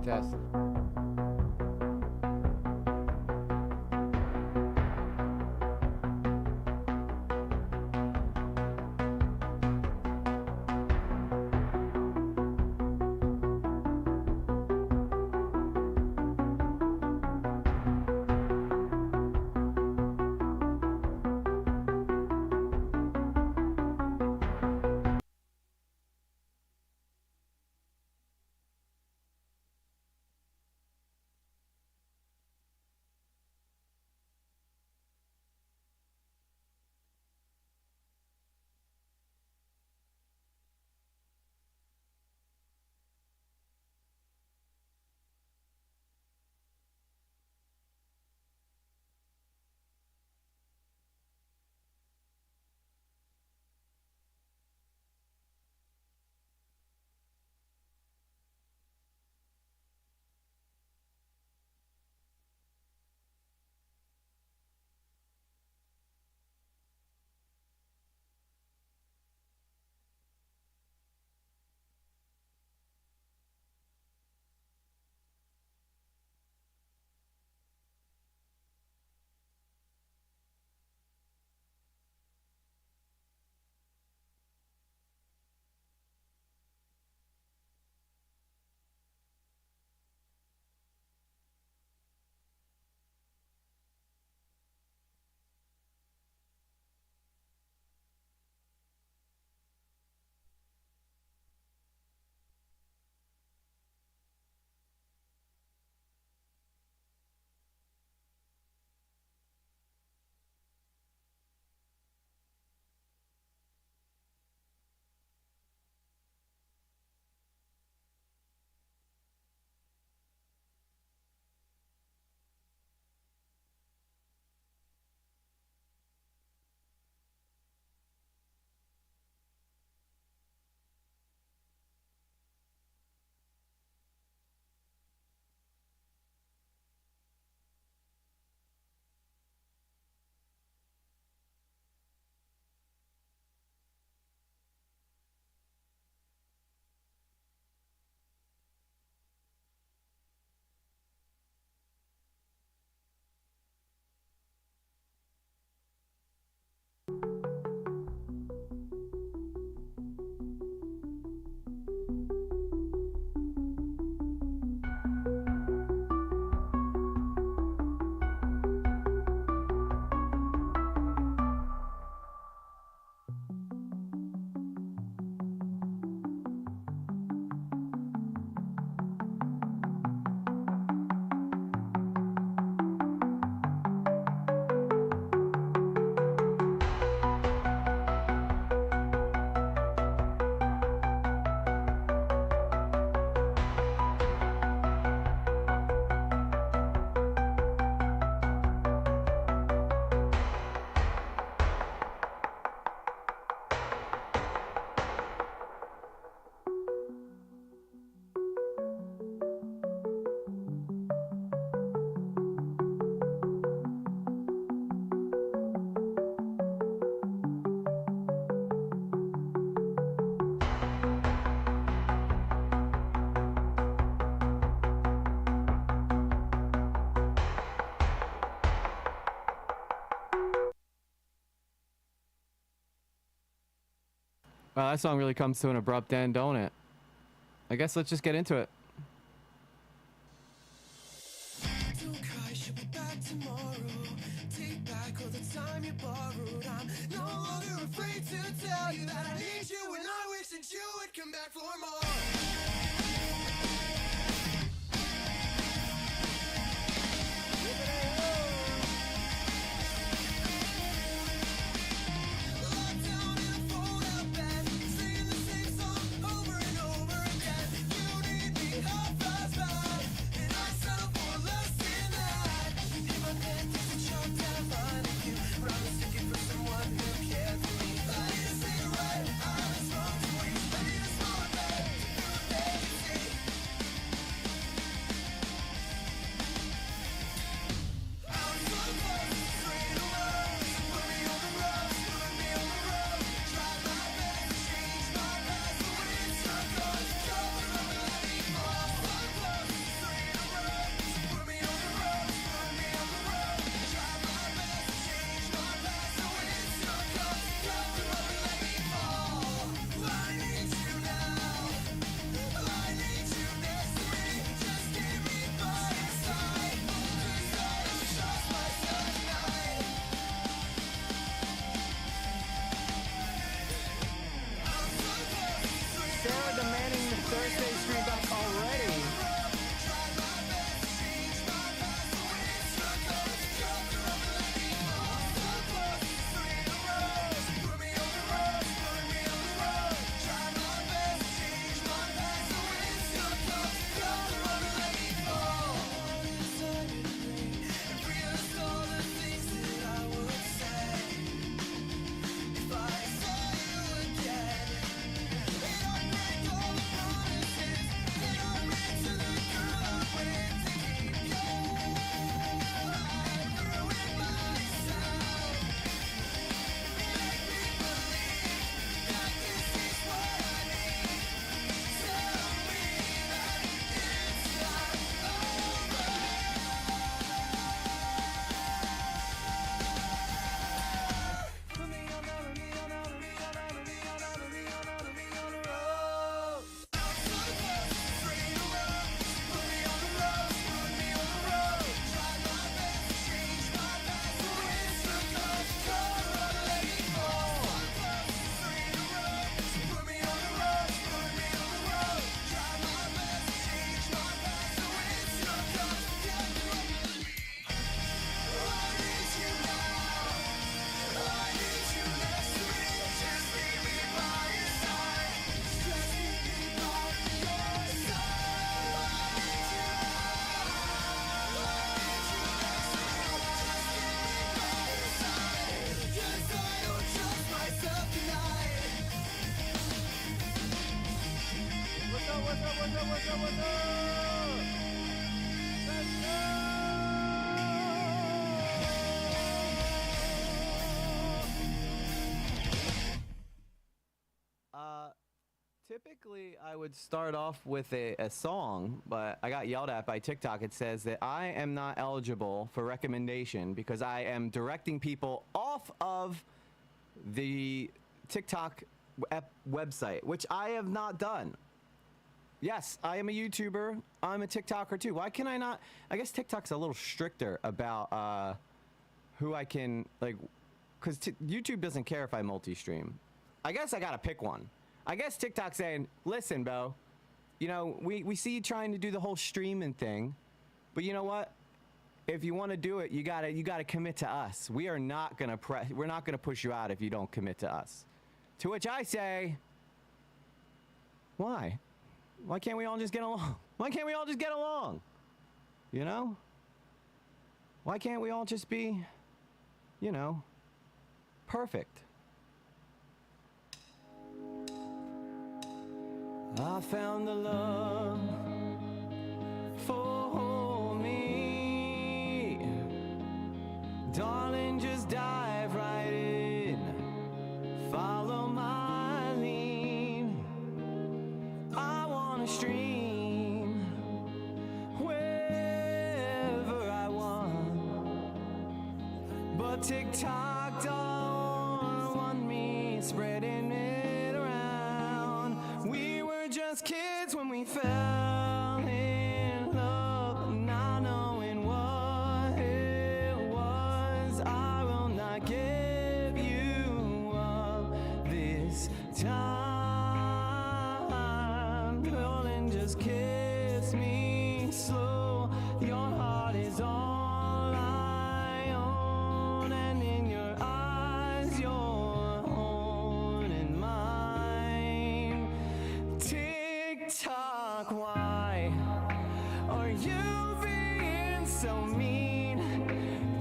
Test. Wow, that song really comes to an abrupt end, don't it? I guess let's just get into it. Don't cry, she'll be back tomorrow. Take back all the time you borrowed. I'm no longer afraid to tell you that I need you, and I wish that you would come back for more. Locked down in a fold-out bed, singing the same song over and over again. You need me, I fast back, and I settle for less than that. In my bed, there's a chunk that I'm finding you, but I'm mistaken for someone who cared for me. I need a cigarette, I was wrong to waste. I need a smaller bed. Typically, I would start off with a song, but I got yelled at by TikTok. It says that I am not eligible for recommendation because I am directing people off of the TikTok website, which I have not done. Yes, I am a YouTuber. I'm a TikToker too. Why can I not? I guess TikTok's a little stricter about who I can, like, because YouTube doesn't care if I multi-stream. I guess I gotta pick one. I guess TikTok's saying, listen, bro, you know, we see you trying to do the whole streaming thing, but you know what? If you want to do it, you gotta commit to us. We're not gonna push you out if you don't commit to us. To which I say, why? Why can't we all just get along? Why can't we all just get along? You know? Why can't we all just be, you know, perfect? I found the love for me. Darling, just dive right in. Follow my lead. I wanna stream wherever I want, but TikTok don't want me spreading it around. We were just kids when we fell in love, not knowing what it was. I will not give you up this time. Darling, just kiss me slow. Your heart is all I own, and in your eyes, your own and mine. TikTok, why are you being so mean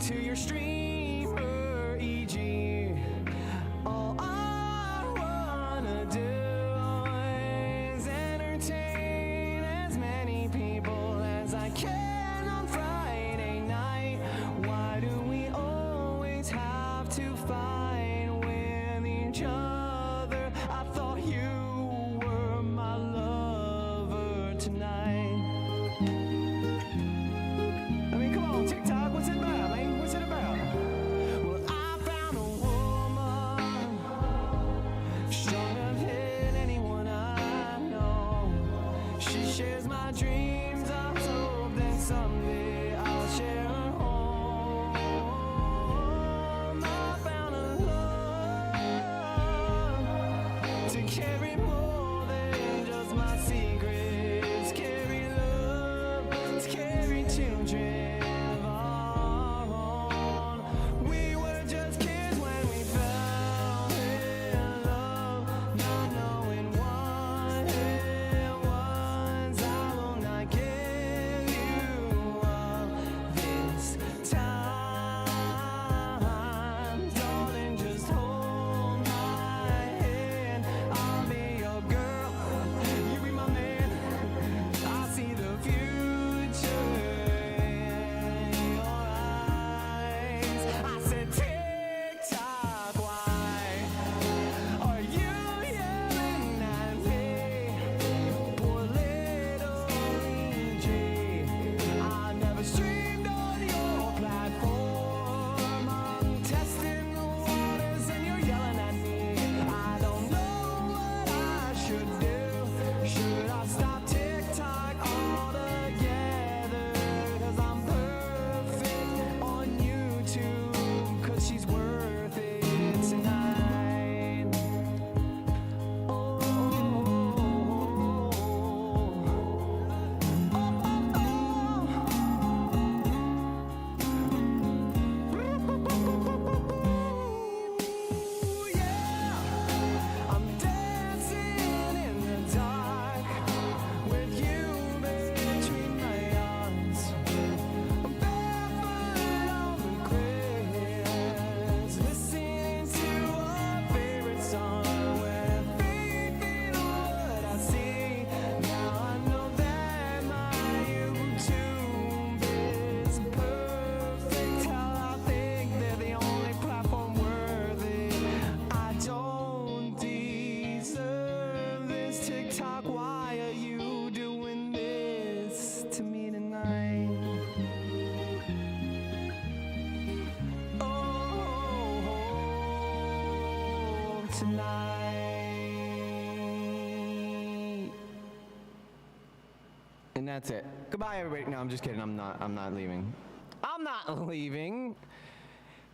to your streamer, e.g.? All I wanna do is entertain as many people as I can on Friday night. Why do we always have to fight with each other? I thought you were my lover tonight. I mean, come on, TikTok, what's it about, man? What's it about? tonight. And that's it. Goodbye, everybody. No, I'm just kidding. I'm not leaving. I'm not leaving.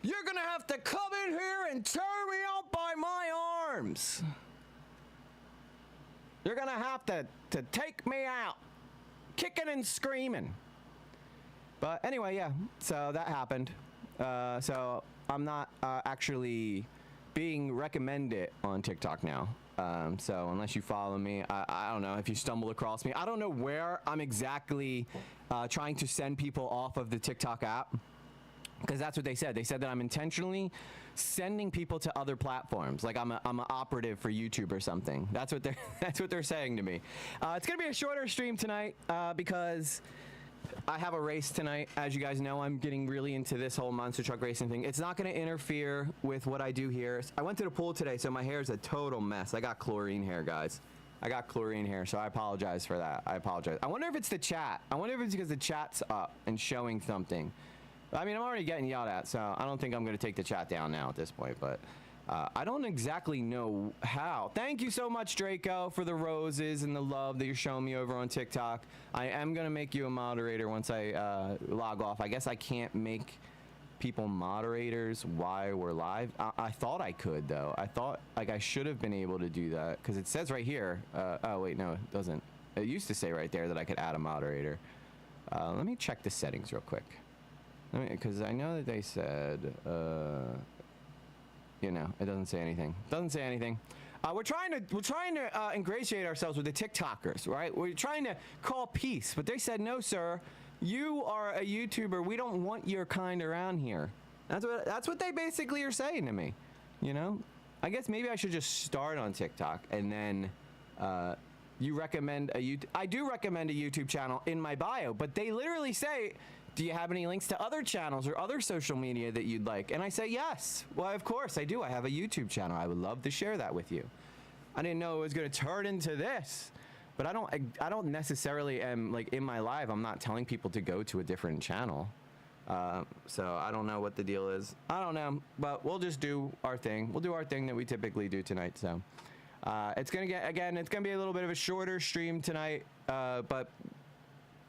You're gonna have to come in here and tear me out by my arms. You're gonna have to take me out, kicking and screaming. But anyway, yeah. So that happened. So I'm not actually being recommended on TikTok now. So unless you follow me, I don't know if you stumble across me. I don't know where I'm exactly trying to send people off of the TikTok app. Because that's what they said. They said that I'm intentionally sending people to other platforms, like I'm an operative for YouTube or something. That's what they're saying to me. It's gonna be a shorter stream tonight because I have a race tonight. As you guys know, I'm getting really into this whole monster truck racing thing. It's not gonna interfere with what I do here. I went to the pool today, so my hair is a total mess. I got chlorine hair, guys. I got chlorine hair, so I apologize for that. I apologize. I wonder if it's the chat. I wonder if it's because the chat's up and showing something. I mean, I'm already getting yelled at, so I don't think I'm going to take the chat down now at this point, but I don't exactly know how. Thank you so much, Draco, for the roses and the love that you're showing me over on TikTok. I am going to make you a moderator once I log off. I guess I can't make people moderators while we're live. I thought I could, though. I thought, like, I should have been able to do that, because it says right here. Oh, wait, no, it doesn't. It used to say right there that I could add a moderator. Let me check the settings real quick. Because I know that they said, you know, it doesn't say anything. Doesn't say anything. We're trying to ingratiate ourselves with the TikTokers, right? We're trying to call peace, but they said, no, sir, you are a YouTuber. We don't want your kind around here. That's what they basically are saying to me. You know, I guess maybe I should just start on TikTok and then you recommend a YouTube. I do recommend a YouTube channel in my bio, but they literally say, do you have any links to other channels or other social media that you'd like? And I say, yes. Well, of course I do. I have a YouTube channel. I would love to share that with you. I didn't know it was going to turn into this, but I don't necessarily am like in my live. I'm not telling people to go to a different channel. So I don't know what the deal is. I don't know, but we'll just do our thing. We'll do our thing that we typically do tonight. So it's going to be a little bit of a shorter stream tonight, but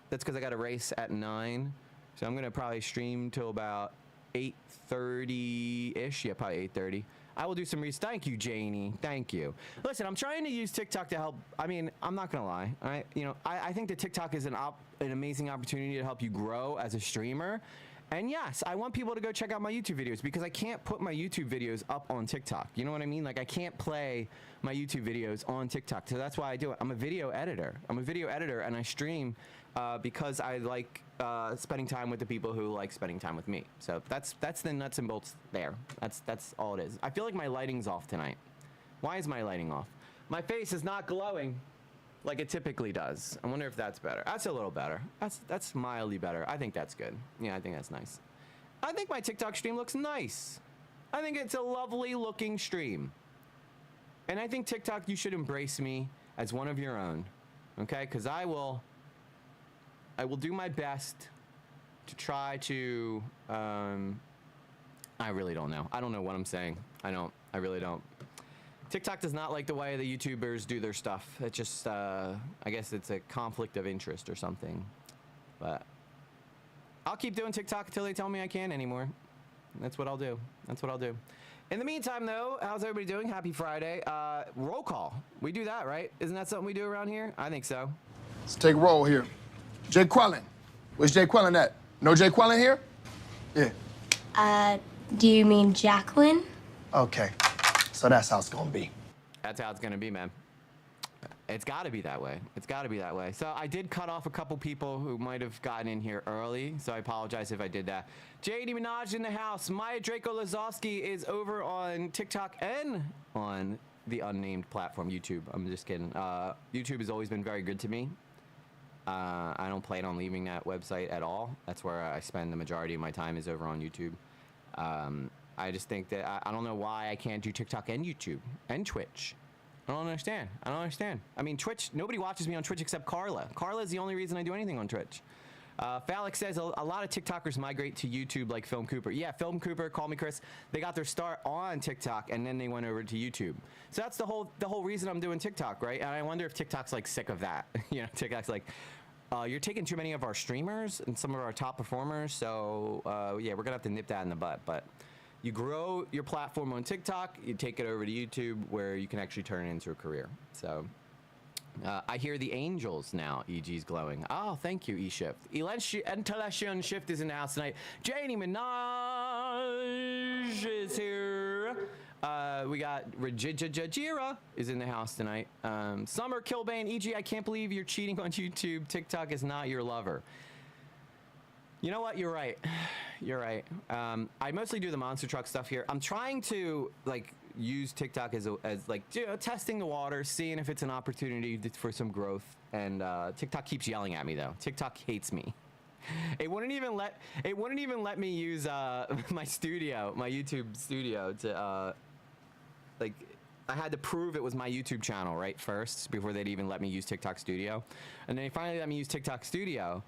that's because I got a race at 9. So I'm going to probably stream till about 8:30-ish. Yeah, probably 8:30. I will do some Thank you, Janie. Thank you. Listen, I'm trying to use TikTok to help. I mean, I'm not going to lie. All right? You know, I think that TikTok is an amazing opportunity to help you grow as a streamer. And yes, I want people to go check out my YouTube videos because I can't put my YouTube videos up on TikTok. You know what I mean? Like, I can't play my YouTube videos on TikTok. So that's why I do it. I'm a video editor. And I stream because I like spending time with the people who like spending time with me. So that's the nuts and bolts there. That's all it is. I feel like my lighting's off tonight. Why is my lighting off? My face is not glowing like it typically does. I wonder if that's better. That's a little better. That's mildly better. I think that's good. Yeah, I think that's nice. I think my TikTok stream looks nice. I think it's a lovely looking stream. And I think TikTok, you should embrace me as one of your own. Okay? Because I will do my best to try to, I really don't know. I don't know what I'm saying. I really don't. TikTok does not like the way the YouTubers do their stuff. It just, I guess it's a conflict of interest or something. But I'll keep doing TikTok until they tell me I can't anymore. That's what I'll do. In the meantime, though, how's everybody doing? Happy Friday. Roll call. We do that, right? Isn't that something we do around here? I think so. Let's take a roll here. Jay Quellen. Where's Jay Quellen at? No Jay Quellen here? Yeah. Do you mean Jacqueline? Okay. So that's how it's gonna be. That's how it's gonna be, man. It's gotta be that way. So I did cut off a couple people who might have gotten in here early, so I apologize if I did that. JD Minaj in the house. Maya Draco Lazowski is over on TikTok and on the unnamed platform, YouTube. I'm just kidding. YouTube has always been very good to me. I don't plan on leaving that website at all. That's where I spend the majority of my time is over on YouTube. I just think that I don't know why I can't do TikTok and YouTube and Twitch. I don't understand. I mean, Twitch, nobody watches me on Twitch except Carla. Carla is the only reason I do anything on Twitch. Phallic says a lot of TikTokers migrate to YouTube like Film Cooper. Yeah, Film Cooper, Call Me Chris. They got their start on TikTok and then they went over to YouTube. So that's the whole reason I'm doing TikTok, right? And I wonder if TikTok's like sick of that. You know, TikTok's like, you're taking too many of our streamers and some of our top performers. So yeah, we're gonna have to nip that in the butt. But you grow your platform on TikTok, you take it over to YouTube where you can actually turn it into a career. So. I hear the angels now. EG's glowing. Oh, thank you, E-Shift. Intellection Shift is in the house tonight. Janie Minaj is here. We got Jira is in the house tonight. Summer Kilbane. EG, I can't believe you're cheating on YouTube. TikTok is not your lover. You know what? You're right. You're right. I mostly do the monster truck stuff here. I'm trying to like use TikTok as like, you know, testing the water, seeing if it's an opportunity for some growth. And TikTok keeps yelling at me though. TikTok hates me. It wouldn't even let me use my studio, my YouTube studio to like. I had to prove it was my YouTube channel right first before they'd even let me use TikTok Studio, and they finally let me use TikTok Studio.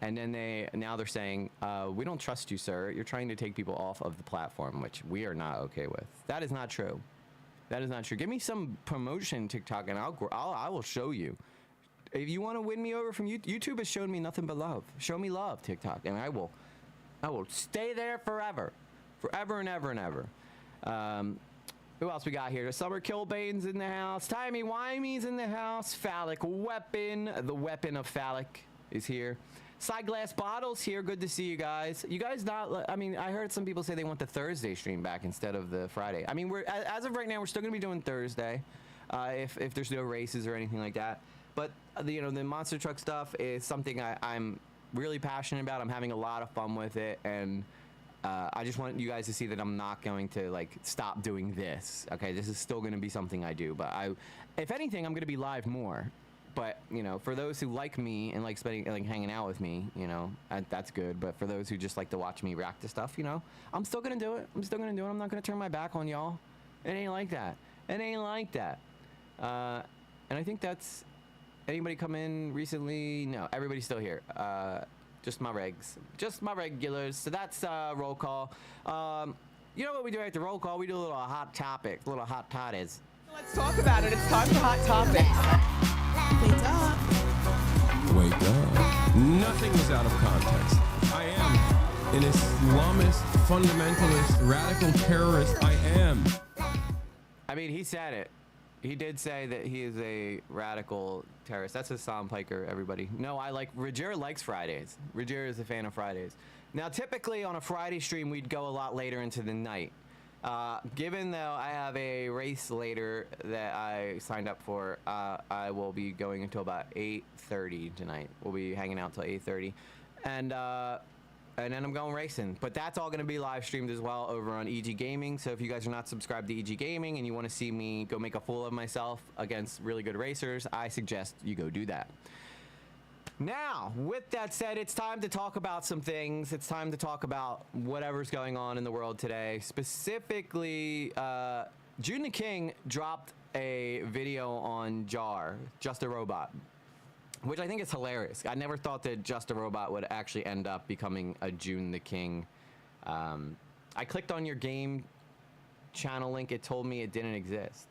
And then now they're saying, we don't trust you, sir. You're trying to take people off of the platform, which we are not okay with. That is not true. That is not true. Give me some promotion, TikTok, and I will show you. If you want to win me over from YouTube has shown me nothing but love. Show me love, TikTok, and I will stay there forever and ever and ever. Who else we got here? Summer Kilbane's in the house. Timey Wimey's in the house. Phallic Weapon, the weapon of Phallic, is here. Side Glass Bottles here. Good to see you guys. You guys not, I mean, I heard some people say they want the Thursday stream back instead of the Friday. I mean, as of right now, we're still going to be doing Thursday if there's no races or anything like that. But, you know, the monster truck stuff is something I'm really passionate about. I'm having a lot of fun with it. And I just want you guys to see that I'm not going to, like, stop doing this. Okay, this is still going to be something I do. But if anything, I'm going to be live more. But, you know, for those who like me and like hanging out with me, you know, that's good. But for those who just like to watch me react to stuff, you know, I'm still going to do it. I'm still going to do it. I'm not going to turn my back on y'all. It ain't like that. It ain't like that. And I think that's... Anybody come in recently? No, everybody's still here. Just my regs. Just my regulars. So that's roll call. You know what we do after roll call? We do a little hot topic, little hot toddies. Let's talk about it. It's time for Hot Topics. Wake up. Nothing is out of context. I am an Islamist, fundamentalist, radical terrorist. I am. I mean, he said it. He did say that he is a radical terrorist. That's Hassan Piker, everybody. No, Roger likes Fridays. Roger is a fan of Fridays. Now, typically on a Friday stream, we'd go a lot later into the night. Given though I have a race later that I signed up for, I will be going until about 8:30 tonight. We'll be hanging out till 8:30, and then I'm going racing. But that's all going to be live streamed as well over on EG Gaming. So if you guys are not subscribed to EG Gaming and you want to see me go make a fool of myself against really good racers, I suggest you go do that. Now, with that said, it's time to talk about some things. It's time to talk about whatever's going on in the world today. Specifically, June the King dropped a video on Jar, Just a Robot, which I think is hilarious. I never thought that Just a Robot would actually end up becoming a June the King. I clicked on your game channel link. It told me it didn't exist.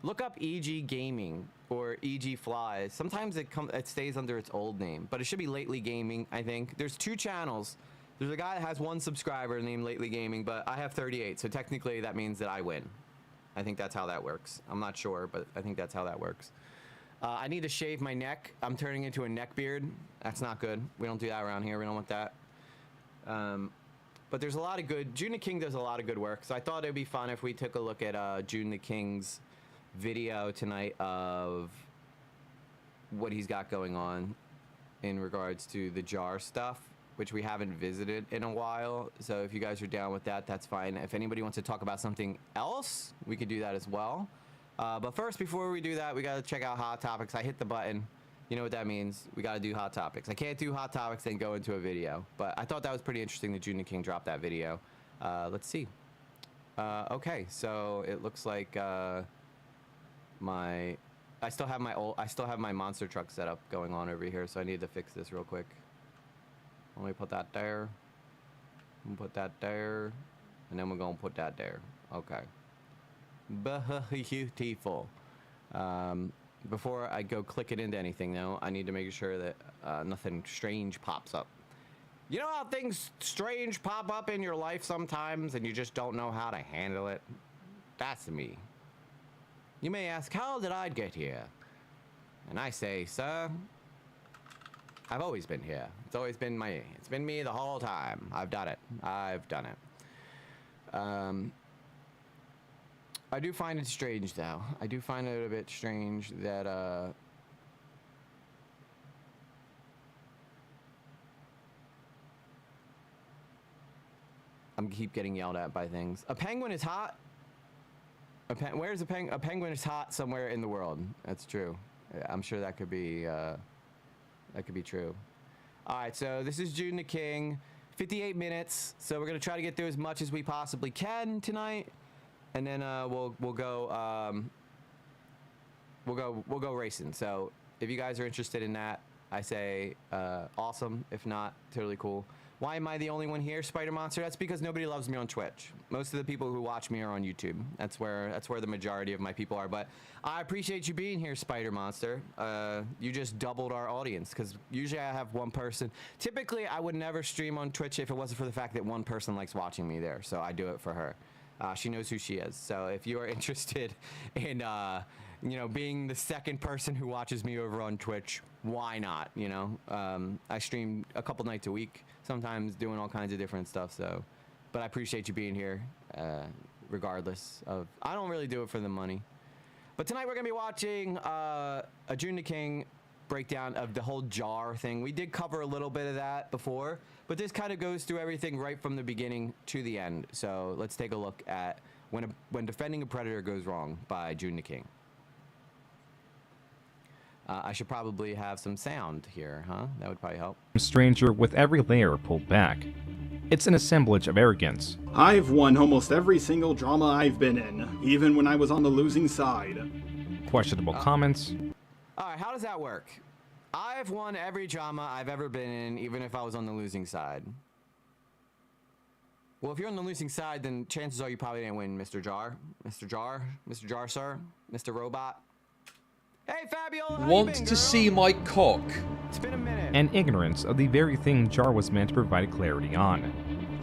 Look up EG Gaming or EG Flies. Sometimes it stays under its old name, but it should be Lately Gaming, I think. There's two channels. There's a guy that has one subscriber named Lately Gaming, but I have 38, so technically that means that I win. I think that's how that works. I'm not sure, but I think that's how that works. I need to shave my neck. I'm turning into a neck beard. That's not good. We don't do that around here. We don't want that. But there's a lot of good... June the King does a lot of good work, so I thought it'd be fun if we took a look at June the King's video tonight of what he's got going on in regards to the Jar stuff, which we haven't visited in a while. So if you guys are down with that, that's fine. If anybody wants to talk about something else, we could do that as well. But first, before we do that, we got to check out Hot Topics. I hit the button. You know what that means. We got to do Hot Topics. I can't do Hot Topics and go into a video, but I thought that was pretty interesting that June the King dropped that video. Let's see. Okay, so it looks like my I still have my monster truck setup going on over here, so I need to fix this real quick. Let me put that there. Put that there, and then we're gonna put that there. Okay. Beautiful. Before I go clicking into anything, though, I need to make sure that nothing strange pops up. You know how things strange pop up in your life sometimes, and you just don't know how to handle it? That's me. You may ask, how did I get here? And I say, sir, I've always been here. It's always been it's been me the whole time. I've done it. I've done it. I do find it strange, though. I do find it a bit strange that, I'm keep getting yelled at by things. A penguin is hot. Where's a penguin? A penguin is hot somewhere in the world. That's true. I'm sure that could be true. All right, so this is June the King. 58 minutes. So we're gonna try to get through as much as we possibly can tonight, and then we'll go racing. So if you guys are interested in that, I say awesome. If not, totally cool. Why am I the only one here, Spider Monster? That's because nobody loves me on Twitch. Most of the people who watch me are on YouTube. That's where the majority of my people are. But I appreciate you being here, Spider Monster. You just doubled our audience, because usually I have one person. Typically, I would never stream on Twitch if it wasn't for the fact that one person likes watching me there. So I do it for her. She knows who she is. So if you are interested in being the second person who watches me over on Twitch, why not? I stream a couple nights a week, sometimes doing all kinds of different stuff. So, but I appreciate you being here, regardless of. I don't really do it for the money. But tonight we're gonna be watching a June the King breakdown of the whole jar thing. We did cover a little bit of that before, but this kind of goes through everything right from the beginning to the end. So let's take a look at when defending a predator goes wrong by June the King. I should probably have some sound here, huh? That would probably help. Stranger with every layer pulled back. It's an assemblage of arrogance. I've won almost every single drama I've been in, even when I was on the losing side. Questionable comments. All right, how does that work? I've won every drama I've ever been in, even if I was on the losing side. Well, if you're on the losing side, then chances are you probably didn't win, Mr. Jar. Mr. Jar? Mr. Jar, sir? Mr. Robot? Hey, Fabiola, how you Want been, to girl? see my cock? It's been a minute. And ignorance of the very thing Jar was meant to provide clarity on.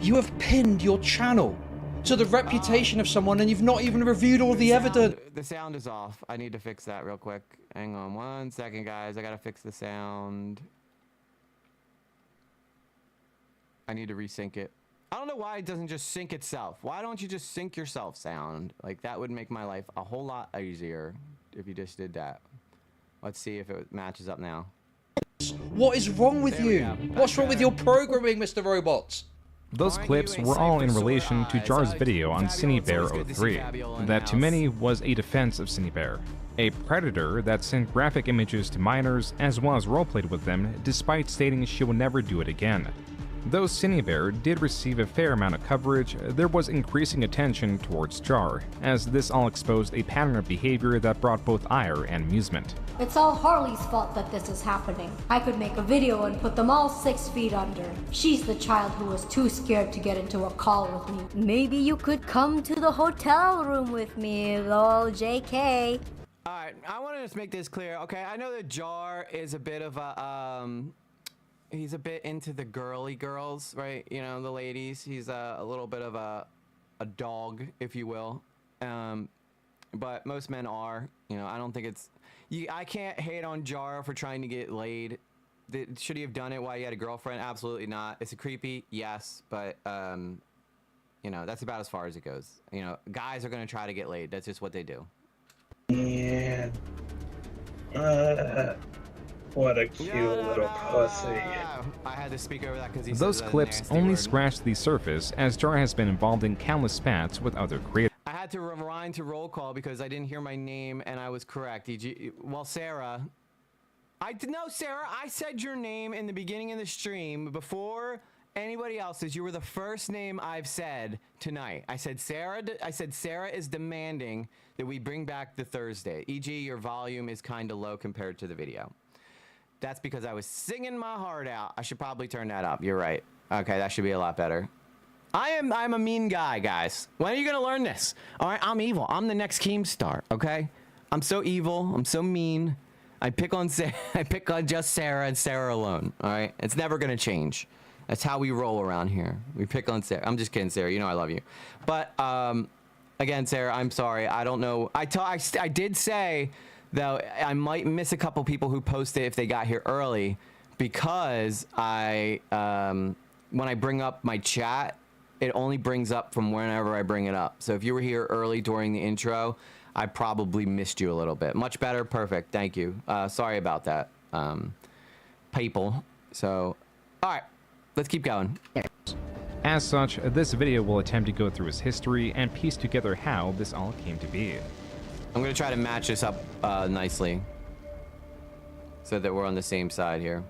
You have pinned your channel to the reputation of someone and you've not even reviewed all the evidence. The sound is off. I need to fix that real quick. Hang on 1 second, guys. I gotta fix the sound. I need to resync it. I don't know why it doesn't just sync itself. Why don't you just sync yourself, sound? Like, that would make my life a whole lot easier if you just did that. Let's see if it matches up now. What is wrong with There we you? go. What's wrong with your programming, Mr. Robots? Those Find clips you a were all in safer relation to sore Jar's eyes. video on Fabiola, it's always Cinebear good to see 03, Fabiola in that the to house. many was a defense of Cinebear, a predator that sent graphic images to minors as well as roleplayed with them, despite stating she will never do it again. Though Cinebear did receive a fair amount of coverage, there was increasing attention towards Jar, as this all exposed a pattern of behavior that brought both ire and amusement. It's all Harley's fault that this is happening. I could make a video and put them all 6 feet under. She's the child who was too scared to get into a call with me. Maybe you could come to the hotel room with me, lol, JK. All right, I want to just make this clear. Okay, I know that Jar is a bit of a he's a bit into the girly girls, right? You know, the ladies. He's a little bit of a dog, if you will. But most men are. You know, I don't think it's. I can't hate on Jar for trying to get laid. Should he have done it while he had a girlfriend? Absolutely not. Is it creepy? Yes, but you know, that's about as far as it goes. You know, guys are gonna try to get laid. That's just what they do. Yeah. What a cute little pussy. I had to speak over that because he Those says a clips nasty only word. scratched the surface, as Jar has been involved in countless spats with other creators. I had to rewind to roll call because I didn't hear my name and I was correct. Well, Sarah, I said your name in the beginning of the stream before anybody else's. You were the first name I've said tonight. I said Sarah. I said Sarah is demanding that we bring back the Thursday. E.g., your volume is kind of low compared to the video. That's because I was singing my heart out. I should probably turn that up. You're right. Okay, that should be a lot better. I'm a mean guy, guys. When are you gonna learn this? All right, I'm evil. I'm the next Keemstar. Okay, I'm so evil. I'm so mean. I pick on I pick on just Sarah and Sarah alone. All right, it's never gonna change. That's how we roll around here. We pick on Sarah. I'm just kidding, Sarah. You know I love you. But again, Sarah, I'm sorry. I don't know. I did say though I might miss a couple people who posted if they got here early because when I bring up my chat, it only brings up from whenever I bring it up. So if you were here early during the intro, I probably missed you a little bit. Much better. Perfect. Thank you. Sorry about that, people. So, all right, let's keep going. As such, this video will attempt to go through his history and piece together how this all came to be. I'm going to try to match this up nicely so that we're on the same side here.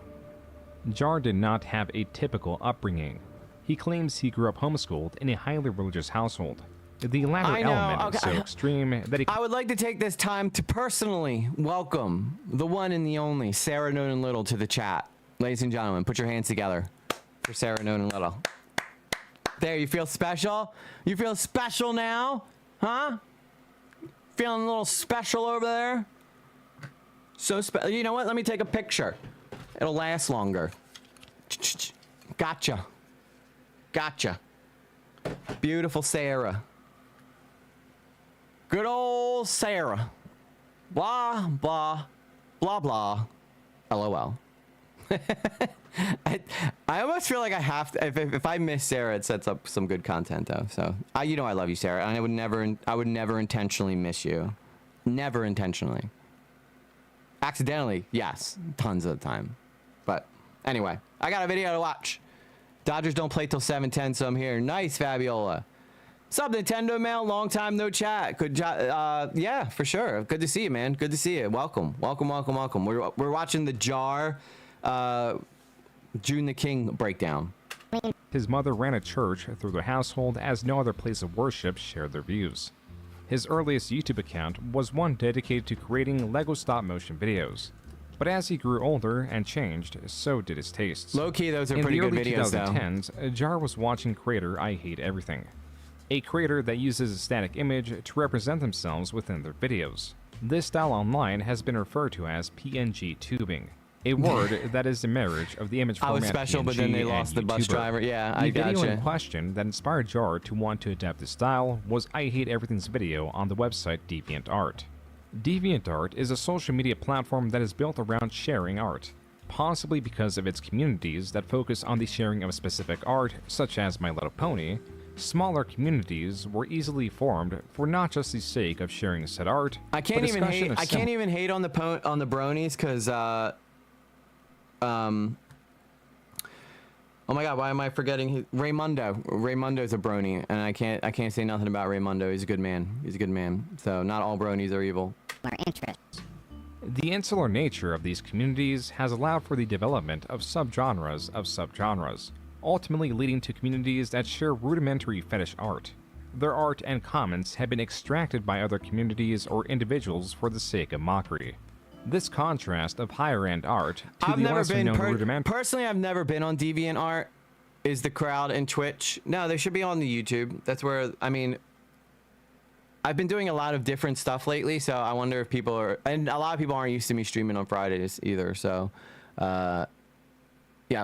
Jar did not have a typical upbringing. He claims he grew up homeschooled in a highly religious household. The latter element is so extreme that he... I would like to take this time to personally welcome the one and the only Sarah Nonan Little to the chat. Ladies and gentlemen, put your hands together for Sarah Nonan Little. There, you feel special? You feel special now? Huh? Feeling a little special over there? So special. You know what? Let me take a picture. It'll last longer. Gotcha. Gotcha. Beautiful Sarah. Good old Sarah. Blah, blah, blah, blah. LOL. I almost feel like I have to. If I miss Sarah, it sets up some good content, though. So, you know I love you, Sarah. And I would never intentionally miss you. Never intentionally. Accidentally, yes. Tons of the time. But, anyway. I got a video to watch. Dodgers don't play till 7:10, so I'm here. Nice, Fabiola. Sup, Nintendo Mail? Long time no chat. Good job. Yeah, for sure. Good to see you, man. Good to see you. Welcome. Welcome, welcome, welcome. We're watching the Jar June the King breakdown. His mother ran a church through their household as no other place of worship shared their views. His earliest YouTube account was one dedicated to creating LEGO stop-motion videos. But as he grew older and changed, so did his tastes. Low-key, those are pretty good videos, though. In the early 2010s, Jar was watching creator I Hate Everything, a creator that uses a static image to represent themselves within their videos. This style online has been referred to as PNG tubing, a word that is the marriage of the image format I was special, PNG but then they lost the bus YouTuber. driver. Yeah, the I gotcha. video in question that inspired Jar to want to adapt this style was I Hate Everything's video on the website DeviantArt. DeviantArt is a social media platform that is built around sharing art, possibly because of its communities that focus on the sharing of specific art, such as My Little Pony. Smaller communities were easily formed for not just the sake of sharing said art. I can't even hate. I can't even hate on the bronies because oh my god, why am I forgetting Raymundo? Raymundo's a brony, and I can't say nothing about Raymundo. He's a good man. He's a good man. So not all bronies are evil. The insular nature of these communities has allowed for the development of subgenres, ultimately leading to communities that share rudimentary fetish art. Their art and comments have been extracted by other communities or individuals for the sake of mockery. This contrast of higher-end art to the lesser-known rudimentary... Personally, I've never been on DeviantArt. Is the crowd in Twitch? No, they should be on the YouTube. That's where, I mean... I've been doing a lot of different stuff lately, so I wonder if people are... And a lot of people aren't used to me streaming on Fridays either, so... yeah,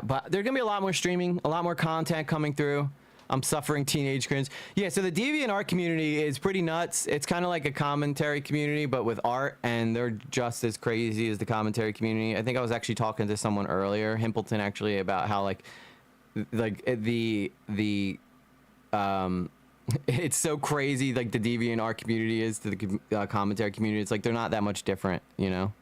but there's gonna be a lot more streaming, a lot more content coming through. I'm suffering teenage cringe. Yeah, so the DeviantArt community is pretty nuts. It's kind of like a commentary community, but with art, and they're just as crazy as the commentary community. I think I was actually talking to someone earlier, Himpleton, actually, about how it's so crazy, like the DeviantArt community is to the commentary community. It's like they're not that much different, you know?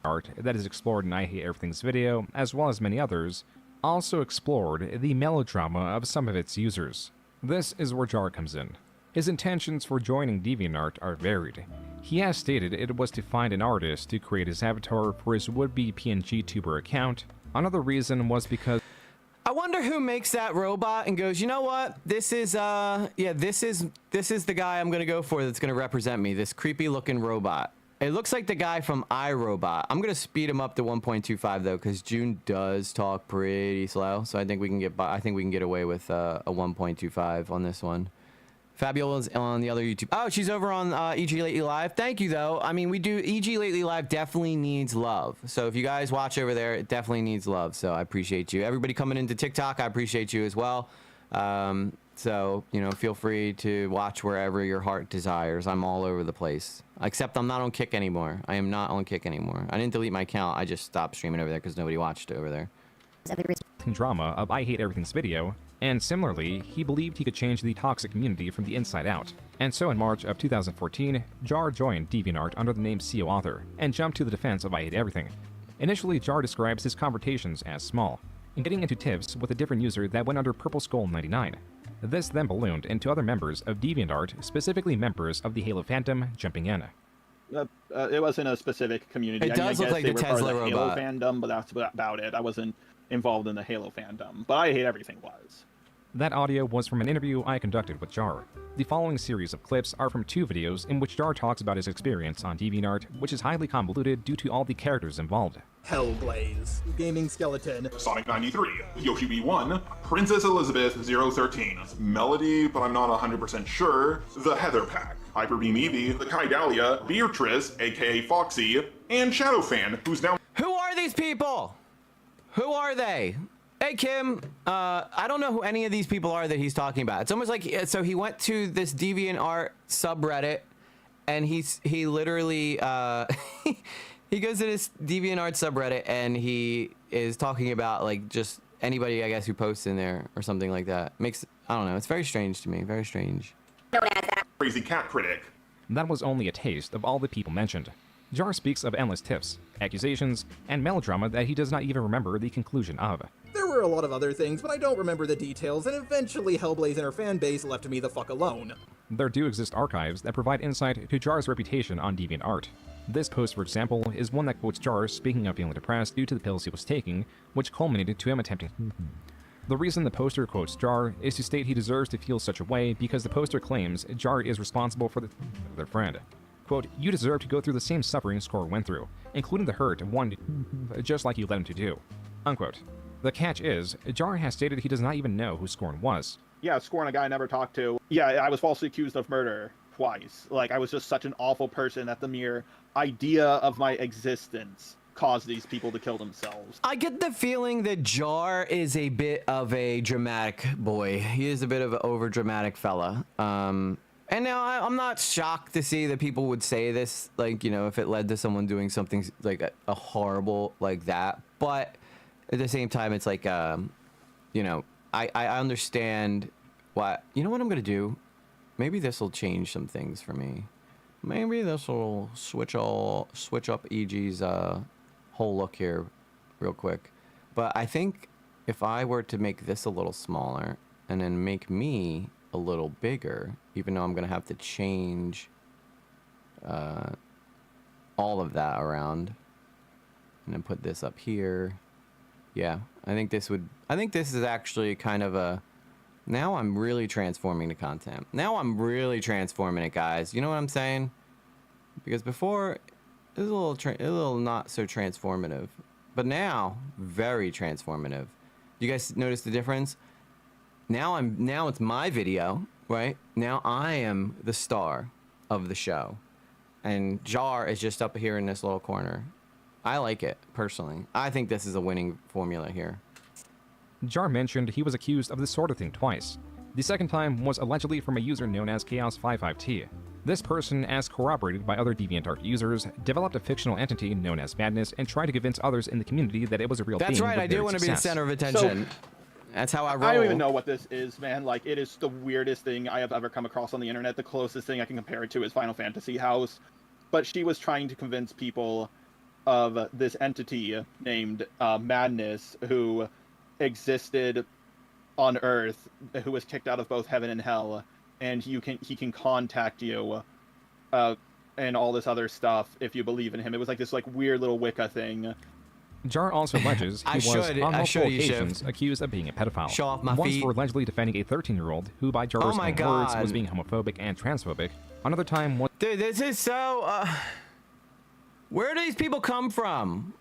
Art that is explored in I Hate Everything's video, as well as many others, also explored the melodrama of some of its users. This is where Jar comes in. His intentions for joining DeviantArt are varied. He has stated it was to find an artist to create his avatar for his would-be PNG tuber account. Another reason was because... I wonder who makes that robot and goes, you know what? This is this is the guy I'm gonna go for that's gonna represent me. This creepy looking robot. It looks like the guy from iRobot. I'm gonna speed him up to 1.25 though, because June does talk pretty slow. So I think we can get by. I think we can get away with a 1.25 on this one. Fabiola's on the other YouTube. Oh, she's over on EG Lately Live. Thank you, though. I mean, we do EG Lately Live definitely needs love. So if you guys watch over there, it definitely needs love. So I appreciate you. Everybody coming into TikTok, I appreciate you as well. So, you know, feel free to watch wherever your heart desires. I'm all over the place. Except I'm not on Kick anymore. I am not on Kick anymore. I didn't delete my account. I just stopped streaming over there because nobody watched over there. Drama of I Hate Everything's video, and similarly, he believed he could change the toxic community from the inside out. And so in March of 2014, Jar joined DeviantArt under the name CEO Author, and jumped to the defense of I Hate Everything. Initially, Jar describes his confrontations as small, and getting into tiffs with a different user that went under Purple Skull 99. This then ballooned into other members of DeviantArt, specifically members of the Halo Phantom, jumping in. It wasn't a specific community. It does look like they the were part of Tesla the Halo robot. fandom, but that's about it. I wasn't involved in the Halo fandom, but I Hate Everything was. That audio was from an interview I conducted with Jar. The following series of clips are from 2 videos in which Jar talks about his experience on DeviantArt, which is highly convoluted due to all the characters involved. Hellblaze, Gaming Skeleton, Sonic 93, Yoshi B1, Princess Elizabeth 013, Melody, but I'm not 100% sure, The Heather Pack, Hyper Beam Eevee, the Kydalia, Beatrice, aka Foxy, and Shadowfan, who's now— Who are these people? Who are they? Hey, Kim, I don't know who any of these people are that he's talking about. It's almost like, so he went to this DeviantArt subreddit, and he literally, he goes to this DeviantArt subreddit, and he is talking about, like, just anybody, I guess, who posts in there, or something like that. I don't know, it's very strange to me, very strange. Crazy Cat Critic. That was only a taste of all the people mentioned. Jar speaks of endless tiffs, accusations, and melodrama that he does not even remember the conclusion of. There were a lot of other things, but I don't remember the details, and eventually Hellblaze and her fan base left me the fuck alone. There do exist archives that provide insight to Jar's reputation on DeviantArt. This post, for example, is one that quotes Jar speaking of feeling depressed due to the pills he was taking, which culminated to him attempting. The reason the poster quotes Jar is to state he deserves to feel such a way because the poster claims Jar is responsible for their friend. Quote, you deserve to go through the same suffering Scorn went through, including the hurt of one just like you let him to do. Unquote. The catch is, Jar has stated he does not even know who Scorn was. Yeah, Scorn, a guy I never talked to. Yeah, I was falsely accused of murder twice. Like, I was just such an awful person that the mere idea of my existence caused these people to kill themselves. I get the feeling that Jar is a bit of a dramatic boy. He is a bit of an over-dramatic fella. And now I'm not shocked to see that people would say this, like, you know, if it led to someone doing something like a horrible like that. But at the same time, it's like, you know, I understand what, you know what I'm going to do? Maybe this will change some things for me. Maybe this will switch up EG's whole look here real quick. But I think if I were to make this a little smaller and then make me a little bigger, even though I'm gonna have to change all of that around, and then put this up here. Yeah, I think this is actually kind of a, now I'm really transforming the content. Now I'm really transforming it, guys. You know what I'm saying? Because before it was a little not so transformative, but now very transformative. You guys notice the difference? Now it's my video, right? Now I am the star of the show. And Jar is just up here in this little corner. I like it, personally. I think this is a winning formula here. Jar mentioned he was accused of this sort of thing twice. The second time was allegedly from a user known as Chaos55T. This person, as corroborated by other DeviantArt users, developed a fictional entity known as Madness and tried to convince others in the community that it was a real thing. That's right, with I do varied want to be the success. center of attention. That's how I roll. I don't even know what this is, man. Like, it is the weirdest thing I have ever come across on the internet. The closest thing I can compare it to is Final Fantasy House. But she was trying to convince people of this entity named Madness, who existed on Earth, who was kicked out of both heaven and hell, and he can contact you, and all this other stuff if you believe in him. It was like this like weird little Wicca thing. Jar also alleges he was on multiple occasions Yusuf. accused of being a pedophile. Show off my Once feet. for allegedly defending a 13-year-old who, by Jar's Oh own my words, God. was being homophobic and transphobic. Another time, one Dude, this is so. Where do these people come from?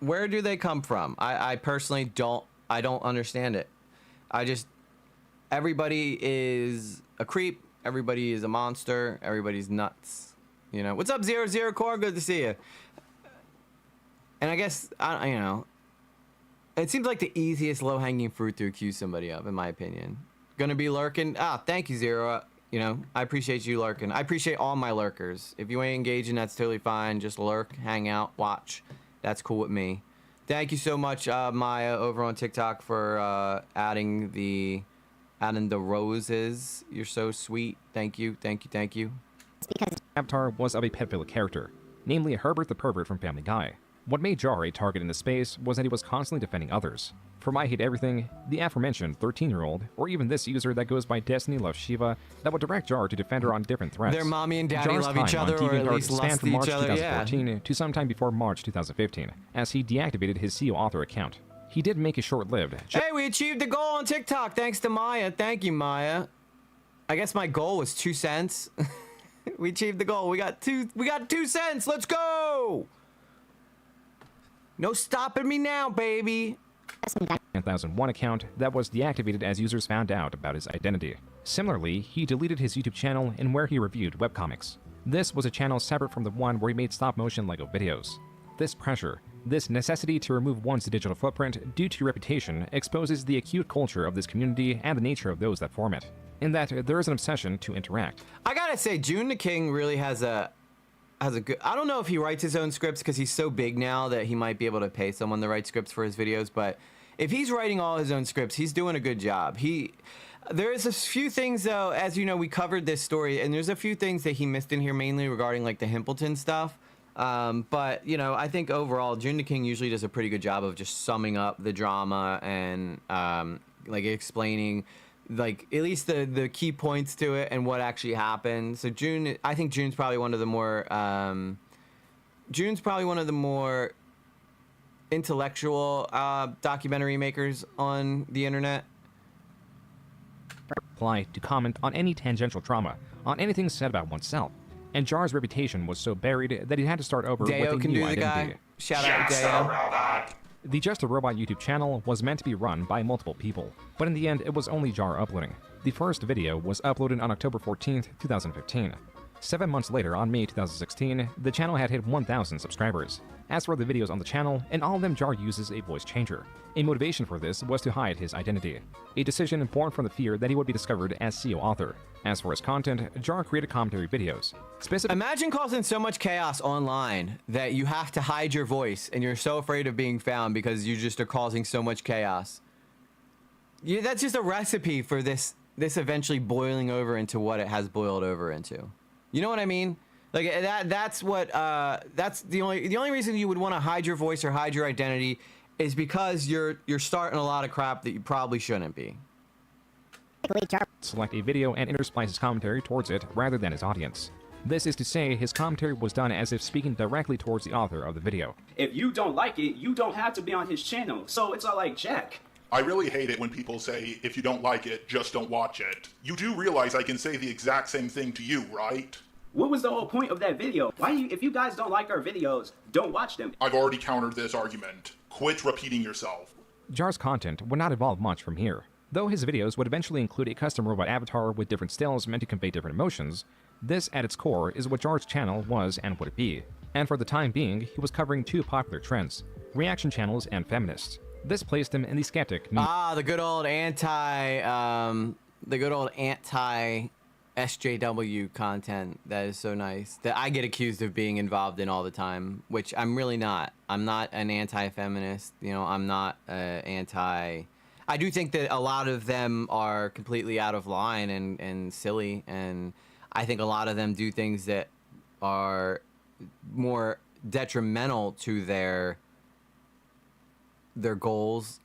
Where do they come from? I personally don't. I don't understand it. Everybody is a creep. Everybody is a monster. Everybody's nuts. You know. What's up, 00 Core? Good to see you. And I guess it seems like the easiest low-hanging fruit to accuse somebody of, in my opinion. Gonna be lurking. Thank you, Zero. You know, I appreciate you lurking. I appreciate all my lurkers. If you ain't engaging, that's totally fine. Just lurk, hang out, watch. That's cool with me. Thank you so much, Maya, over on TikTok for adding the roses. You're so sweet. Thank you, thank you, thank you. because Avatar was of a pedophilic character, namely Herbert the Pervert from Family Guy. What made Jar a target in this space was that he was constantly defending others. From I Hate Everything, the aforementioned 13-year-old, or even this user that goes by Destiny Loves Shiva, that would direct Jar to defend her on different threats. Their mommy and daddy Jar's love each time on other, or at DeviantArt least spanned lust from March each other, 2014 to sometime before March 2015, as he deactivated his CEO author account. He did make a short-lived... Hey, we achieved the goal on TikTok thanks to Maya. Thank you, Maya. I guess my goal was 2 cents. We achieved the goal. We got 2 cents. Let's go. No stopping me now, baby. 2001 account that was deactivated as users found out about his identity. Similarly, he deleted his YouTube channel in where he reviewed webcomics. This was a channel separate from the one where he made stop-motion LEGO videos. This pressure, this necessity to remove one's digital footprint due to your reputation exposes the acute culture of this community and the nature of those that form it, in that there is an obsession to interact. I gotta say, June the King really has a good... I don't know if he writes his own scripts because he's so big now that he might be able to pay someone to write scripts for his videos, but if he's writing all his own scripts, he's doing a good job. There's a few things, though, as you know, we covered this story, and there's a few things that he missed in here, mainly regarding, like, the Himpleton stuff. But, you know, I think overall, June the King usually does a pretty good job of just summing up the drama and, like, explaining... like at least the key points to it and what actually happened. So I think June's probably one of the more intellectual documentary makers on the internet. Apply to comment on any tangential trauma, on anything said about oneself. And Jar's reputation was so buried that he had to start over Deo with a can new do the identity. guy. Shout out Deo. The Just a Robot YouTube channel was meant to be run by multiple people, but in the end it was only Jar uploading. The first video was uploaded on October 14th, 2015. 7 months later, on May 2016, the channel had hit 1,000 subscribers. As for the videos on the channel, in all of them Jar uses a voice changer. A motivation for this was to hide his identity, a decision born from the fear that he would be discovered as CEO author. As for his content, Jar created commentary videos. Imagine causing so much chaos online that you have to hide your voice and you're so afraid of being found because you just are causing so much chaos. That's just a recipe for this eventually boiling over into what it has boiled over into. You know what I mean? Like that's the only reason you would want to hide your voice or hide your identity is because you're starting a lot of crap that you probably shouldn't be. Select a video and intersplice his commentary towards it rather than his audience. This is to say, his commentary was done as if speaking directly towards the author of the video. If you don't like it, you don't have to be on his channel. So it's all like Jack. I really hate it when people say, if you don't like it, just don't watch it. You do realize I can say the exact same thing to you, right? What was the whole point of that video? If you guys don't like our videos, don't watch them. I've already countered this argument. Quit repeating yourself. Jar's content would not evolve much from here. Though his videos would eventually include a custom robot avatar with different stills meant to convey different emotions, this at its core is what Jar's channel was and would be. And for the time being, he was covering two popular trends: reaction channels and feminists. This placed him in the skeptic. The good old anti SJW content that is so nice that I get accused of being involved in all the time, which I'm really not. I'm not an anti-feminist. You know, I'm not anti. I do think that a lot of them are completely out of line and silly, and I think a lot of them do things that are more detrimental to their goals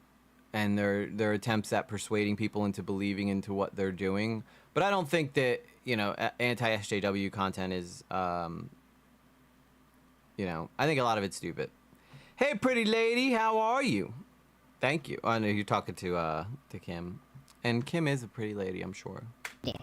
and their attempts at persuading people into believing into what they're doing. But I don't think that, you know, anti-SJW content is, you know, I think a lot of it's stupid. Hey, pretty lady, how are you? Thank you. I know you're talking to Kim, and Kim is a pretty lady, I'm sure.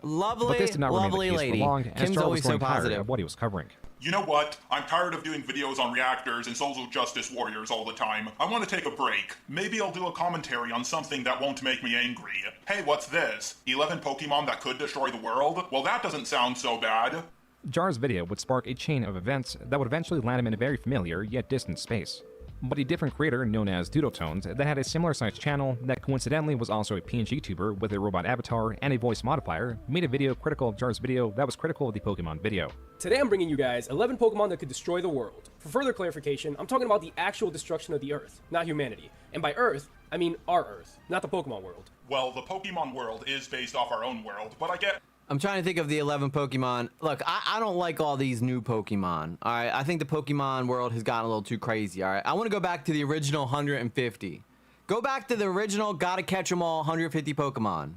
Lovely, But this did not remain the lovely case lady. for long, as Kim's Jar always was so growing tired positive. of what he was covering. You know what? I'm tired of doing videos on reactors and social justice warriors all the time. I want to take a break. Maybe I'll do a commentary on something that won't make me angry. Hey, what's this? 11 Pokemon that could destroy the world? Well, that doesn't sound so bad. Jar's video would spark a chain of events that would eventually land him in a very familiar yet distant space. But a different creator known as Doodletones that had a similar sized channel that coincidentally was also a PNG tuber with a robot avatar and a voice modifier made a video critical of Jar's video that was critical of the Pokemon video. Today I'm bringing you guys 11 Pokemon that could destroy the world. For further clarification, I'm talking about the actual destruction of the Earth, not humanity. And by Earth, I mean our Earth, not the Pokemon world. Well, the Pokemon world is based off our own world, but I get... I'm trying to think of the 11 Pokemon. Look, I don't like all these new Pokemon. All right, I think the Pokemon world has gotten a little too crazy. All right, I want to go back to the original 150. Go back to the original, gotta catch them all 150 Pokemon.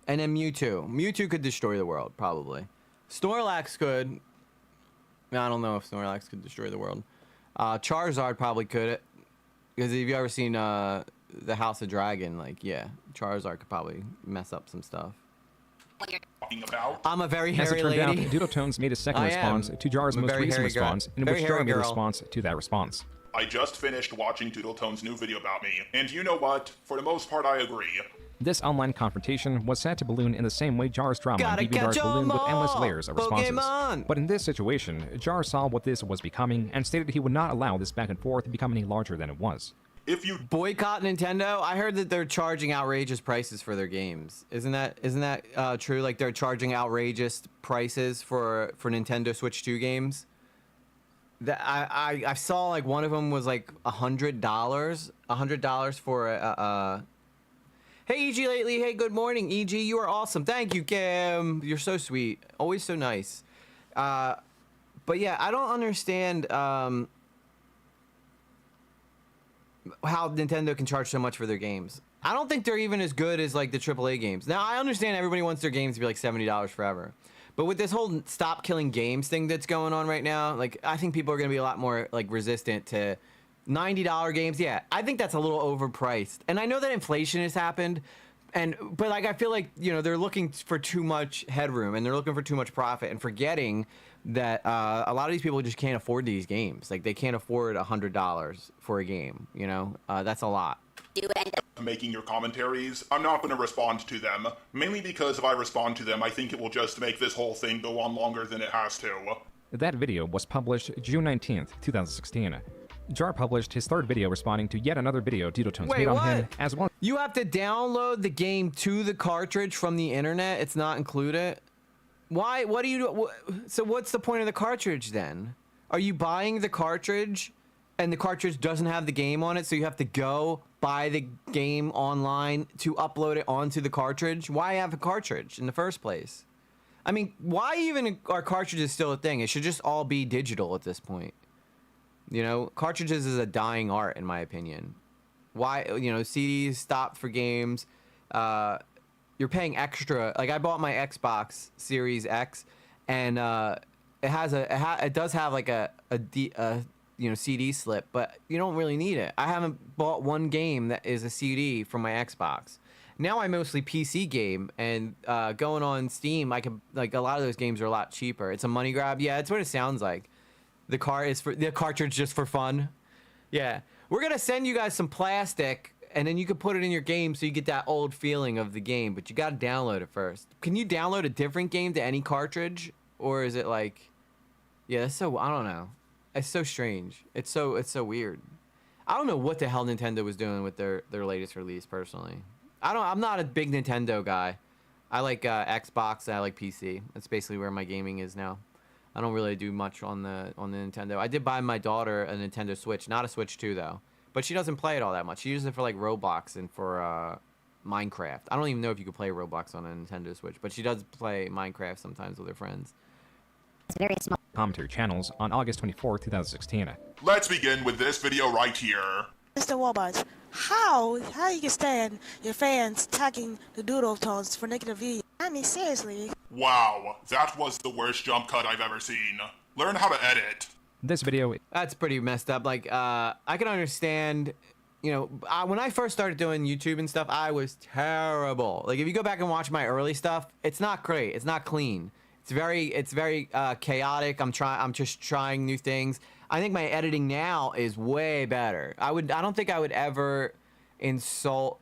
And then Mewtwo. Mewtwo could destroy the world, probably. Snorlax could. I don't know if Snorlax could destroy the world. Charizard probably could. Because if you've ever seen the House of Dragon, like, yeah, Charizard could probably mess up some stuff. About. I'm a very As it hairy turned out, lady. Doodletones made a second I response am. to Jar's I'm a most very recent hairy girl. response, in Very which Jar hairy made a girl. response to that response. I just finished watching Doodletone's new video about me, and you know what? For the most part, I agree. This online confrontation was set to balloon in the same way Jar's drama on Gotta BB Jar's catch 'em ballooned with endless all, layers of responses. Pokemon! But in this situation, Jar saw what this was becoming and stated he would not allow this back and forth to become any larger than it was. If you boycott Nintendo, I heard that they're charging outrageous prices for their games. Isn't that true? Like they're charging outrageous prices for Nintendo Switch 2 games. That I saw like one of them was like $100 for a. Hey EG lately. Hey, good morning EG. You are awesome. Thank you, Kim. You're so sweet. Always so nice. But yeah, I don't understand. How Nintendo can charge so much for their games. I don't think they're even as good as like the AAA games. Now I understand everybody wants their games to be like $70 forever, but with this whole stop killing games thing that's going on right now, like I think people are going to be a lot more like resistant to $90 games. Yeah, I think that's a little overpriced, and I know that inflation has happened, but like I feel like they're looking for too much headroom and they're looking for too much profit and forgetting that a lot of these people just can't afford these games. Like they can't afford $100 for a game. That's a lot. making your commentaries, I'm not going to respond to them. Mainly because if I respond to them, I think it will just make this whole thing go on longer than it has to. That video was published June 19th, 2016. Jar published his third video responding to yet another video Doodletones made on him, as well. You have to download the game to the cartridge from the internet? It's not included? Why? What do you do? So what's the point of the cartridge then? Are you buying the cartridge and the cartridge doesn't have the game on it, so you have to go buy the game online to upload it onto the cartridge? Why have a cartridge in the first place? I mean, why even are cartridges still a thing? It should just all be digital at this point. Cartridges is a dying art in my opinion. Why, CDs stopped for games. You're paying extra. Like I bought my Xbox Series X, and it does have like a CD slip, but you don't really need it. I haven't bought one game that is a CD from my Xbox. Now I mostly PC game, and going on Steam, I can a lot of those games are a lot cheaper. It's a money grab. Yeah, that's what it sounds like. The cartridge just for fun. Yeah, we're gonna send you guys some plastic, and then you can put it in your game so you get that old feeling of the game. But you gotta download it first. Can you download a different game to any cartridge, or is it like? Yeah, that's so. I don't know. It's so strange. It's so weird. I don't know what the hell Nintendo was doing with their latest release. Personally, I'm not a big Nintendo guy. I like Xbox and I like PC. That's basically where my gaming is now. I don't really do much on the Nintendo. I did buy my daughter a Nintendo Switch, not a Switch 2 though. But she doesn't play it all that much. She uses it for like Roblox and for Minecraft. I don't even know if you could play Roblox on a Nintendo Switch, but she does play Minecraft sometimes with her friends. Very small commentary channels on August 24, 2016. Let's begin with this video right here. Mr. Walbart, how you can stand your fans tagging the Doodletones for negative views? I mean, seriously. Wow, that was the worst jump cut I've ever seen. Learn how to edit. This video... That's pretty messed up. Like, I can understand, you know, when I first started doing YouTube and stuff, I was terrible. Like, if you go back and watch my early stuff, it's not great. It's not clean. It's very chaotic. I'm just trying new things. I think my editing now is way better. I don't think I would ever insult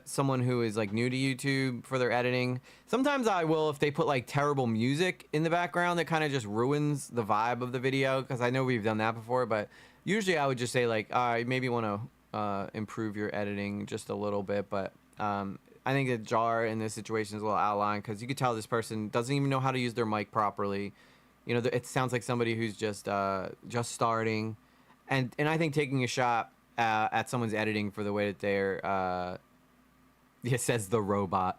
someone who is like new to YouTube for their editing. Sometimes I will if they put like terrible music in the background that kind of just ruins the vibe of the video, because I know we've done that before. But usually I would just say like, all right, maybe want to improve your editing just a little bit. But I think that Jar in this situation is a little out of line, because you could tell this person doesn't even know how to use their mic properly. You know, it sounds like somebody who's just starting, and I think taking a shot at someone's editing for the way that they're, it says the robot,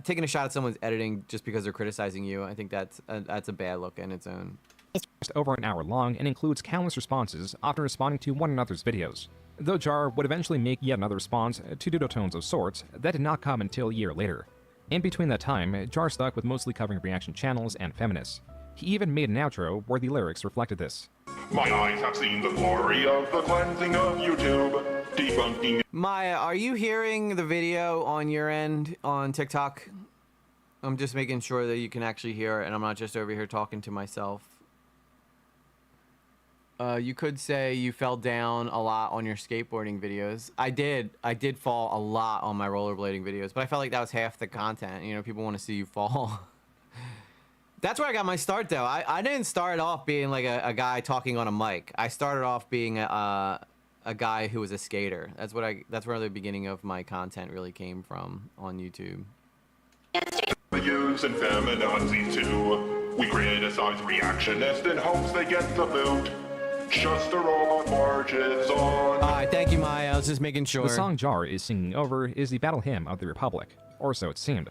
taking a shot at someone's editing just because they're criticizing you, I think that's a bad look in its own. It's just over an hour long and includes countless responses, often responding to one another's videos. Though Jar would eventually make yet another response to Dudotones of sorts, that did not come until a year later. In between that time, Jar stuck with mostly covering reaction channels and feminists. He even made an outro where the lyrics reflected this. My eyes have seen the glory of the cleansing of YouTube, debunking. Maya, are you hearing the video on your end on TikTok? I'm just making sure that you can actually hear it and I'm not just over here talking to myself. You could say you fell down a lot on your skateboarding videos. I did fall a lot on my rollerblading videos, but I felt like that was half the content. You know, people want to see you fall. That's where I got my start, though. I didn't start off being like a guy talking on a mic. I started off being a guy who was a skater. That's where the beginning of my content really came from on YouTube. Use and feminazis too. We criticize reactionists in hopes they get the boot. Just a robot marches on. Alright, thank you, Maya. I was just making sure. The song Jar is singing over is the battle hymn of the Republic, or so it seemed.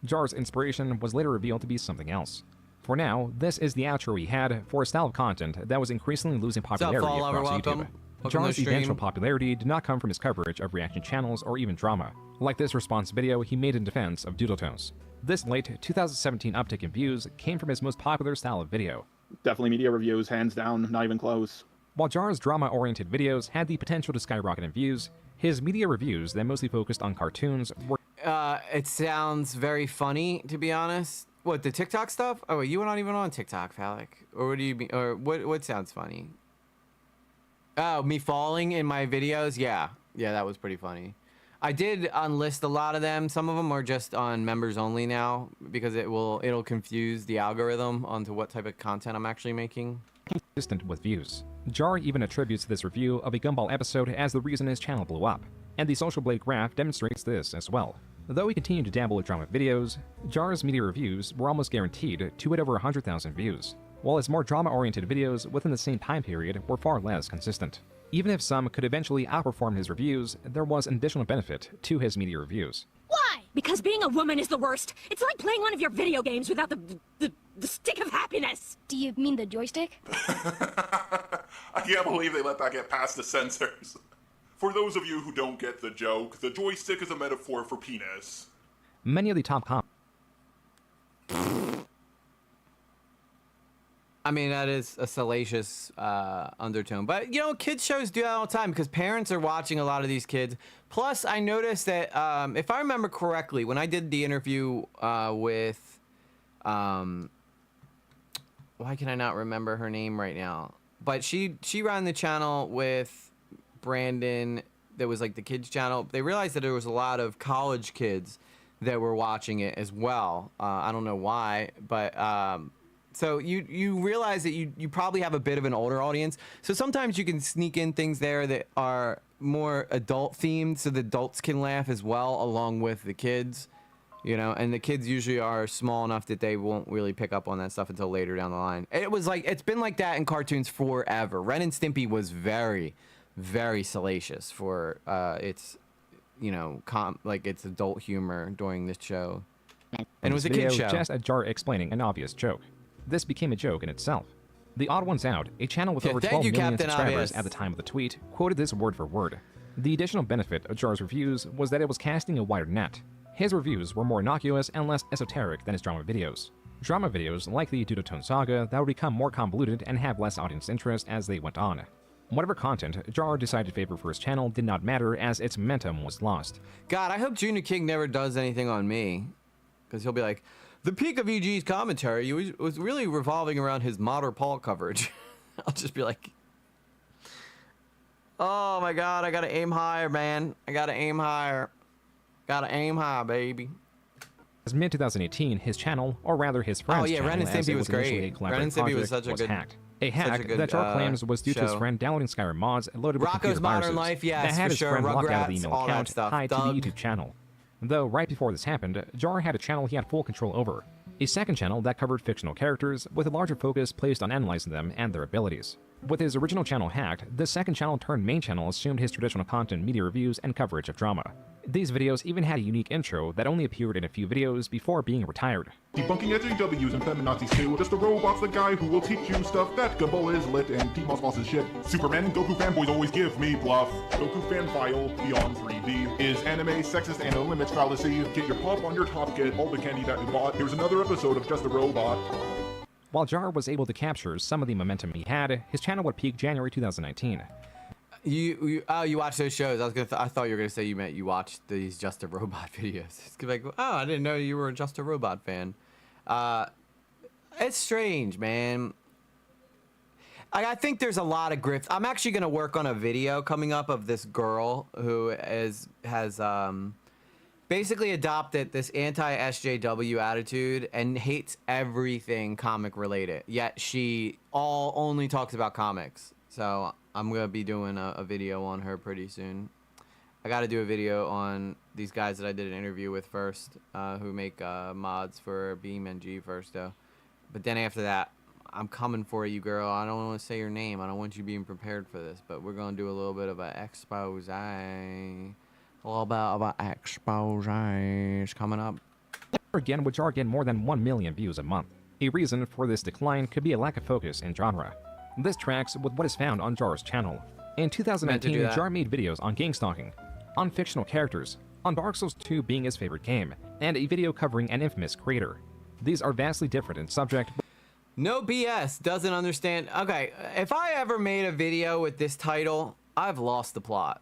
Jar's inspiration was later revealed to be something else. For now, this is the outro he had for a style of content that was increasingly losing popularity across YouTube. Jar's eventual popularity did not come from his coverage of reaction channels or even drama, like this response video he made in defense of Doodletones. This late 2017 uptick in views came from his most popular style of video. Definitely media reviews, hands down, not even close. While Jar's drama-oriented videos had the potential to skyrocket in views, his media reviews that mostly focused on cartoons were... It sounds very funny, to be honest. What, the TikTok stuff? Oh, wait, you were not even on TikTok, Phallic. Or what do you mean? Or what sounds funny? Oh, me falling in my videos? Yeah, that was pretty funny. I did unlist a lot of them. Some of them are just on members only now because it'll confuse the algorithm onto what type of content I'm actually making. Consistent with views. Jar even attributes this review of a Gumball episode as the reason his channel blew up, and the Social Blade graph demonstrates this as well. Though he continued to dabble with drama videos, Jar's media reviews were almost guaranteed to hit over 100,000 views, while his more drama-oriented videos within the same time period were far less consistent. Even if some could eventually outperform his reviews, there was an additional benefit to his media reviews. Why? Because being a woman is the worst. It's like playing one of your video games without the stick of happiness. Do you mean the joystick? I can't believe they let that get past the censors. For those of you who don't get the joke, the joystick is a metaphor for penis. Many of the top I mean, that is a salacious undertone. But, you know, kids shows do that all the time because parents are watching a lot of these kids. Plus, I noticed that, if I remember correctly, when I did the interview with... why can I not remember her name right now? But she ran the channel with Brandon that was like the kids channel. They realized that there was a lot of college kids that were watching it as well. I don't know why, but... So you realize that you probably have a bit of an older audience. So sometimes you can sneak in things there that are more adult themed so the adults can laugh as well along with the kids, you know, and the kids usually are small enough that they won't really pick up on that stuff until later down the line. It's been like that in cartoons forever. Ren and Stimpy was very, very salacious for its, you know, its adult humor during this show. And it was a kid show. Just a Jar explaining an obvious joke. This became a joke in itself. The Odd Ones Out, a channel with over 12 million subscribers at the time of the tweet, quoted this word for word. The additional benefit of Jar's reviews was that it was casting a wider net. His reviews were more innocuous and less esoteric than his drama videos. Drama videos like the Dudotone saga that would become more convoluted and have less audience interest as they went on. Whatever content Jar decided to favor for his channel did not matter as its momentum was lost. God, I hope Junior King never does anything on me. Because he'll be like, the peak of EG's commentary was really revolving around his Modder Paul coverage. I'll just be like, oh my God, I gotta aim higher, man. I gotta aim higher. Gotta aim high, baby. As mid-2018, his channel, or rather his friend's channel, Ren and as Stimpy it was initially great. a Ren and Stimpy was collaborative such a project, good, hacked. A hack that Jar claims was due to his friend downloading Skyrim mods loaded with Rocko's computer Modern viruses Life, yes, that had for his sure. friend locked out of the Rugrats, email all that account stuff. tied to Doug. the YouTube channel. Though right before this happened, Jar had a channel he had full control over, a second channel that covered fictional characters with a larger focus placed on analyzing them and their abilities. With his original channel hacked, the second channel turned main channel assumed his traditional content, media reviews, and coverage of drama. These videos even had a unique intro that only appeared in a few videos before being retired. Debunking SJWs and feminazis too. Just a robot's the guy who will teach you stuff that Gumball is lit and T-Moss Moss is shit. Superman and Goku fanboys always give me bluff. Goku fan file beyond 3D. Is anime sexist and a limits fallacy? Get your pop on your top, get all the candy that you bought. Here's another episode of Just a Robot. While Jar was able to capture some of the momentum he had, his channel would peak January 2019. You watch those shows. I thought you were gonna say you watched these Just a Robot videos. It's like, oh, I didn't know you were a Just a Robot fan. It's strange, man. I think there's a lot of grift. I'm actually gonna work on a video coming up of this girl who has basically adopted this anti-SJW attitude and hates everything comic related. Yet she only talks about comics. So I'm gonna be doing a video on her pretty soon. I gotta do a video on these guys that I did an interview with first, who make mods for BeamNG first though. But then after that, I'm coming for you, girl. I don't want to say your name. I don't want you being prepared for this. But we're gonna do a little bit of an expose. A little bit of an expose coming up. Again, would Jar get more than 1 million views a month. A reason for this decline could be a lack of focus in genre. This tracks with what is found on Jar's channel. In 2019, Jar made videos on gang stalking, on fictional characters, on Dark Souls 2 being his favorite game, and a video covering an infamous creator. These are vastly different in subject. No BS, doesn't understand. Okay, if I ever made a video with this title, I've lost the plot.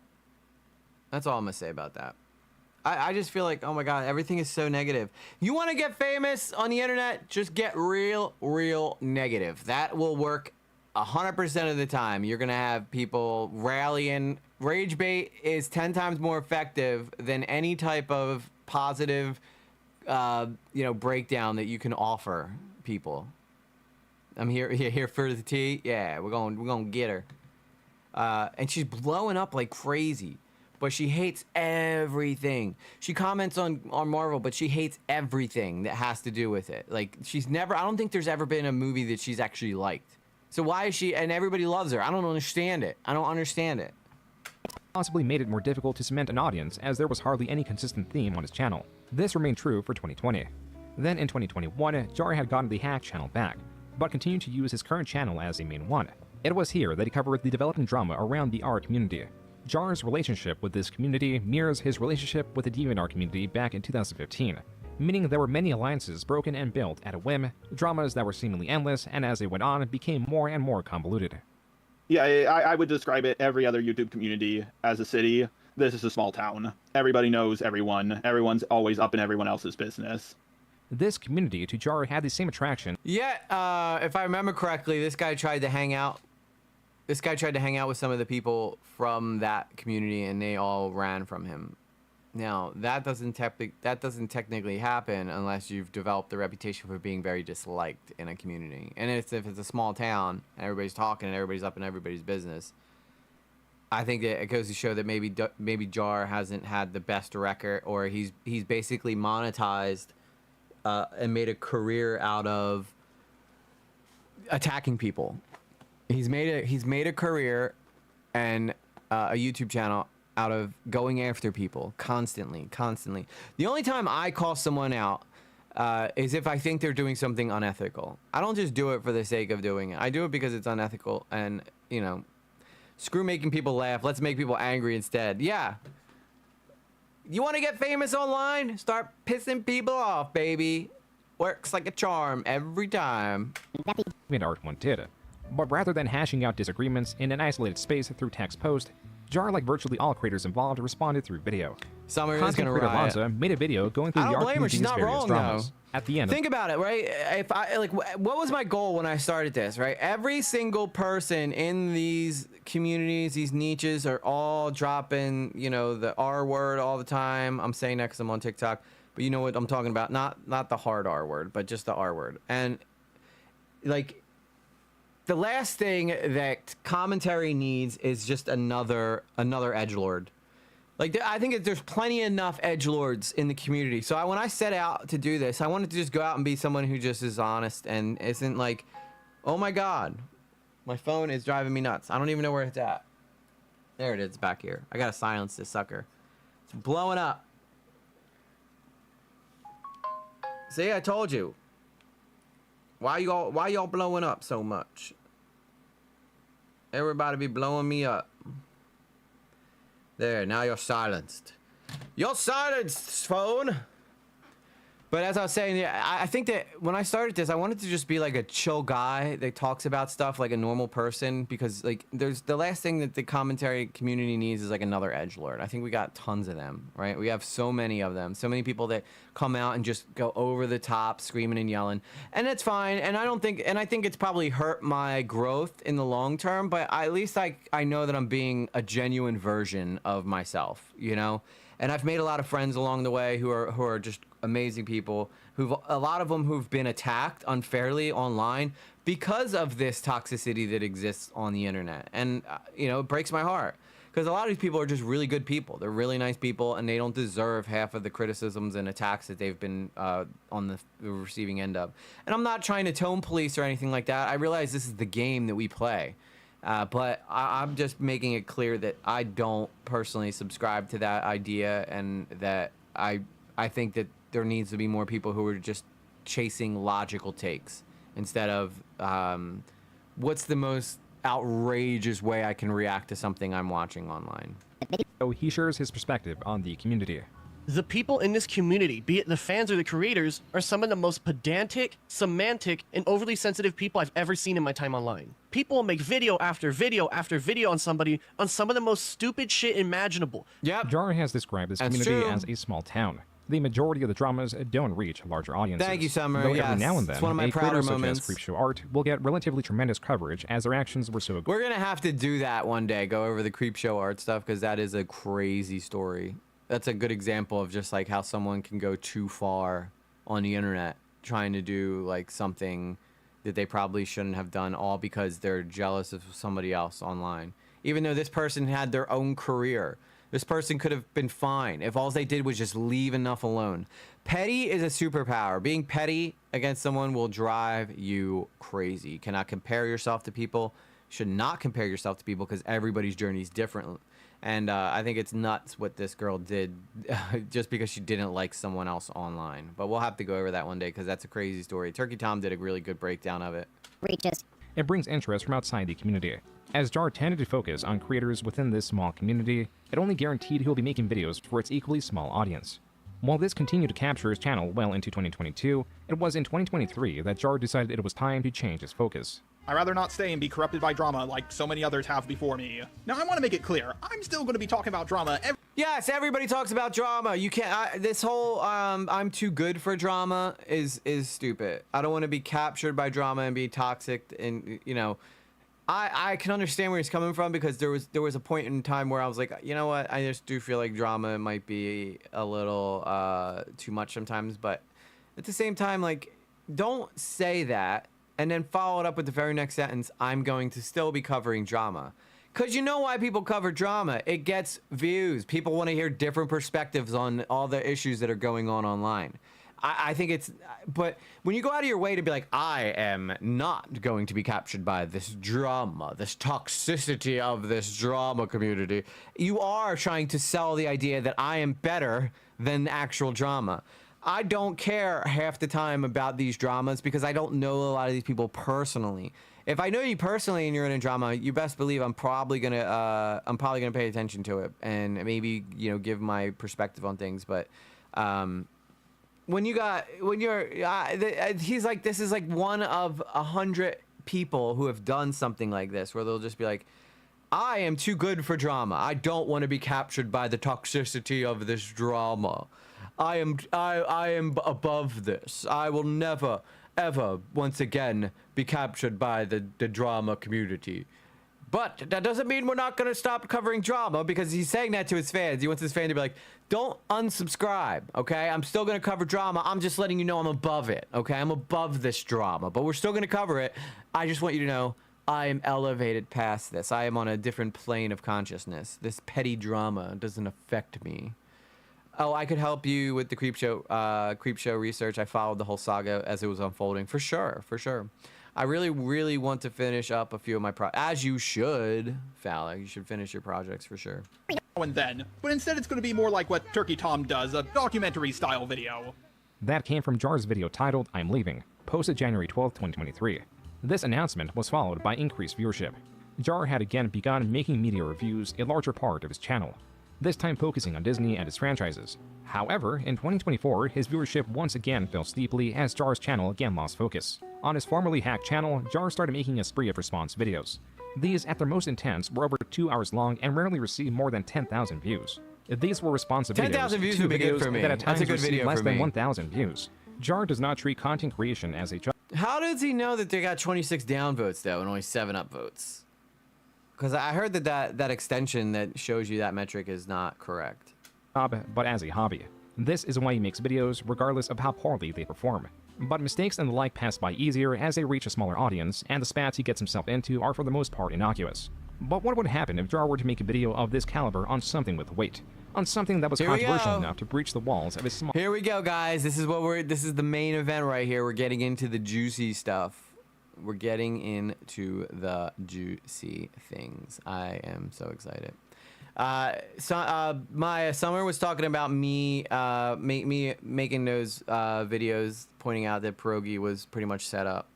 That's all I'm gonna say about that. I just feel like, oh my God, everything is so negative. You want to get famous on the internet? Just get real negative. That will work 100% of the time. You're gonna have people rallying. Rage bait is 10 times more effective than any type of positive, breakdown that you can offer people. I'm here for the tea. Yeah, we're gonna get her. And she's blowing up like crazy, but she hates everything. She comments on Marvel, but she hates everything that has to do with it. Like I don't think there's ever been a movie that she's actually liked. So why is she, and everybody loves her? I don't understand it. I don't understand it. Possibly made it more difficult to cement an audience as there was hardly any consistent theme on his channel. This remained true for 2020. Then in 2021, Jar had gotten the hack channel back, but continued to use his current channel as a main one. It was here that he covered the developing drama around the R community. Jar's relationship with this community mirrors his relationship with the DeviantArt community back in 2015, meaning there were many alliances broken and built at a whim, dramas that were seemingly endless, and as they went on, became more and more convoluted. Yeah, I would describe it, every other YouTube community as a city. This is a small town. Everybody knows everyone. Everyone's always up in everyone else's business. This community to Jar had the same attraction. Yeah, if I remember correctly, this guy tried to hang out with some of the people from that community, and they all ran from him. Now, that doesn't technically happen unless you've developed a reputation for being very disliked in a community. And if it's a small town and everybody's talking and everybody's up in everybody's business, I think that it goes to show that maybe Jar hasn't had the best record, or he's basically monetized and made a career out of attacking people. He's made a career and a YouTube channel out of going after people constantly. The only time I call someone out is if I think they're doing something unethical. I don't just do it for the sake of doing it. I do it because it's unethical, and screw making people laugh. Let's make people angry instead. Yeah. You want to get famous online? Start pissing people off, baby. Works like a charm every time. Art1 did. But rather than hashing out disagreements in an isolated space through text post, Jar, like virtually all creators involved, responded through video. Summer is Content gonna creator riot. Lanza made a video going through I the don't art blame her. She's community's not various wrong, dramas. though. At the end, Think about it, right? If I like, what was my goal when I started this, right? Every single person in these communities, these niches, are all dropping, you know, the R word all the time. I'm saying that 'cause I'm on TikTok, but you know what I'm talking about? Not the hard R word, but just the R word. And like, the last thing that commentary needs is just another edgelord. Like, I think that there's plenty enough edgelords in the community. So when I set out to do this, I wanted to just go out and be someone who just is honest and isn't like, oh my God, my phone is driving me nuts. I don't even know where it's at. There it is, back here. I gotta silence this sucker. It's blowing up. See, I told you. Why y'all blowing up so much? Everybody be blowing me up. There, now you're silenced. You're silenced, phone! But as I was saying, yeah, I think that when I started this, I wanted to just be like a chill guy that talks about stuff like a normal person, because like there's the last thing that the commentary community needs is like another edgelord. I think we got tons of them, right? We have so many of them, so many people that come out and just go over the top, screaming and yelling, and it's fine. And I think it's probably hurt my growth in the long term, but at least I know that I'm being a genuine version of myself, you know. And I've made a lot of friends along the way who are just amazing people. A lot of them who've been attacked unfairly online because of this toxicity that exists on the internet. And you know, it breaks my heart because a lot of these people are just really good people. They're really nice people, and they don't deserve half of the criticisms and attacks that they've been on the receiving end of. And I'm not trying to tone police or anything like that. I realize this is the game that we play. But I'm just making it clear that I don't personally subscribe to that idea, and that I think that there needs to be more people who are just chasing logical takes instead of what's the most outrageous way I can react to something I'm watching online. So he shares his perspective on the community. The people in this community, be it the fans or the creators, are some of the most pedantic, semantic, and overly sensitive people I've ever seen in my time online. People will make video after video after video on somebody on some of the most stupid shit imaginable. Yep. Jar has described this community as a small town. The majority of the dramas don't reach larger audiences. Thank you, Summer. Though Yes. every now and then, It's one of my a creator prouder such moments. as Creepshow Art will get relatively tremendous coverage as their actions were so good. We're gonna have to do that one day. Go over the Creepshow Art stuff, because that is a crazy story. That's a good example of just like how someone can go too far on the internet trying to do like something that they probably shouldn't have done, all because they're jealous of somebody else online. Even though this person had their own career, this person could have been fine if all they did was just leave enough alone. Petty is a superpower. Being petty against someone will drive you crazy. You cannot compare yourself to people. You should not compare yourself to people, because everybody's journey is different. And I think it's nuts what this girl did just because she didn't like someone else online. But we'll have to go over that one day, because that's a crazy story. Turkey Tom did a really good breakdown of it. It brings interest from outside the community. As Jar tended to focus on creators within this small community, it only guaranteed he'll be making videos for its equally small audience. While this continued to capture his channel well into 2022, it was in 2023 that Jar decided it was time to change his focus. I'd rather not stay and be corrupted by drama like so many others have before me. Now, I want to make it clear, I'm still going to be talking about drama every— Yes, everybody talks about drama. You can't. This whole I'm too good for drama is stupid. I don't want to be captured by drama and be toxic. And you know, I can understand where he's coming from, because there was a point in time where I was like, you know what, I just do feel like drama might be a little too much sometimes. But at the same time, like, don't say that and then follow it up with the very next sentence, I'm going to still be covering drama. Because you know why people cover drama. It gets views. People want to hear different perspectives on all the issues that are going on online. I think it's... But when you go out of your way to be like, I am not going to be captured by this drama, this toxicity of this drama community, you are trying to sell the idea that I am better than actual drama. I don't care half the time about these dramas, because I don't know a lot of these people personally. If I know you personally and you're in a drama, you best believe I'm probably gonna pay attention to it and maybe, you know, give my perspective on things. But he's like, this is like one of 100 people who have done something like this, where they'll just be like, I am too good for drama. I don't want to be captured by the toxicity of this drama. I am above this. I will never, ever once again be captured by the drama community. But that doesn't mean we're not going to stop covering drama, because he's saying that to his fans. He wants his fans to be like, don't unsubscribe, okay? I'm still going to cover drama. I'm just letting you know I'm above it, okay? I'm above this drama, but we're still going to cover it. I just want you to know I am elevated past this. I am on a different plane of consciousness. This petty drama doesn't affect me. Oh, I could help you with the Creepshow research. I followed the whole saga as it was unfolding. For sure, for sure. I really, really want to finish up a few of my as you should, Phallic. You should finish your projects for sure. Now and then, but instead it's going to be more like what Turkey Tom does, a documentary-style video. That came from Jar's video titled I'm Leaving, posted January 12, 2023. This announcement was followed by increased viewership. Jar had again begun making media reviews a larger part of his channel, this time focusing on Disney and its franchises. However, in 2024, his viewership once again fell steeply as Jar's channel again lost focus. On his formerly hacked channel, Jar started making a spree of response videos. These, at their most intense, were over 2 hours long and rarely received more than 10,000 views. These were responsive videos. 10,000 views would be good for me. That at That's a times good received video less for than me. 1,000 views. Jar does not treat content creation as a job. How does he know that they got 26 downvotes though and only 7 upvotes? Because I heard that extension that shows you that metric is not correct. But as a hobby. This is why he makes videos regardless of how poorly they perform. But mistakes and the like pass by easier as they reach a smaller audience, and the spats he gets himself into are for the most part innocuous. But what would happen if Jar were to make a video of this caliber on something with weight? On something that was Here we controversial go. enough to breach the walls of his small... Here we go, guys. This is the main event right here. We're getting into the juicy stuff. We're getting into the juicy things. I am so excited. My Summer was talking about me making those videos, pointing out that Pierogi was pretty much set up.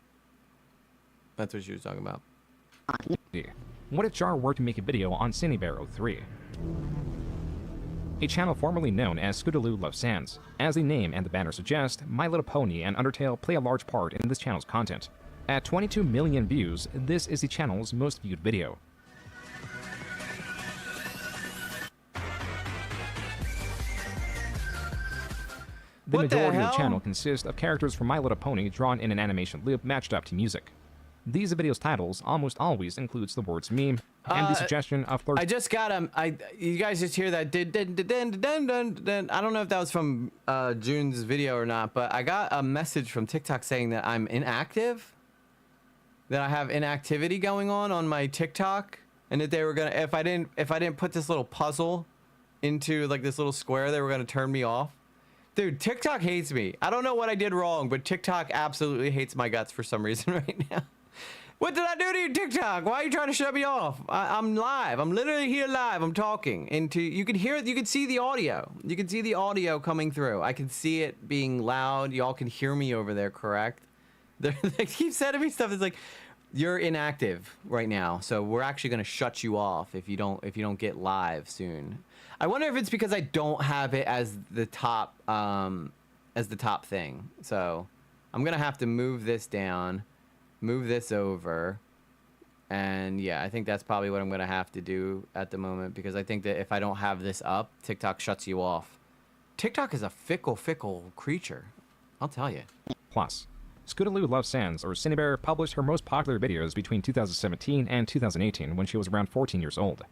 That's what she was talking about. What if Jar were to make a video on Cinebear 03? A channel formerly known as Scootaloo Loves Sans. As the name and the banner suggest, My Little Pony and Undertale play a large part in this channel's content. At 22 million views, this is the channel's most viewed video. The What the majority of the hell? channel consists of characters from My Little Pony drawn in an animation loop matched up to music. These videos' titles almost always includes the words meme and the suggestion of I just got you guys just hear that? I don't know if that was from June's video or not, but I got a message from TikTok saying that I'm inactive, that I have inactivity going on my TikTok, and that they were gonna if I didn't put this little puzzle into like this little square, they were gonna turn me off. Dude, TikTok hates me. I don't know what I did wrong, but TikTok absolutely hates my guts for some reason right now. What did I do to you, TikTok? Why are you trying to shut me off? I'm live. I'm literally here live. I'm talking. You can hear it. You can see the audio. You can see the audio coming through. I can see it being loud. Y'all can hear me over there, correct? They keep sending me stuff that's like, you're inactive right now, so we're actually gonna shut you off if you don't get live soon. I wonder if it's because I don't have it as the top thing. So I'm gonna have to move this down, move this over, and yeah, I think that's probably what I'm gonna have to do at the moment, because I think that if I don't have this up, TikTok shuts you off. TikTok is a fickle creature, I'll tell you. Plus, Scootaloo Loves Sans, or Cinebear, published her most popular videos between 2017 and 2018 when she was around 14 years old.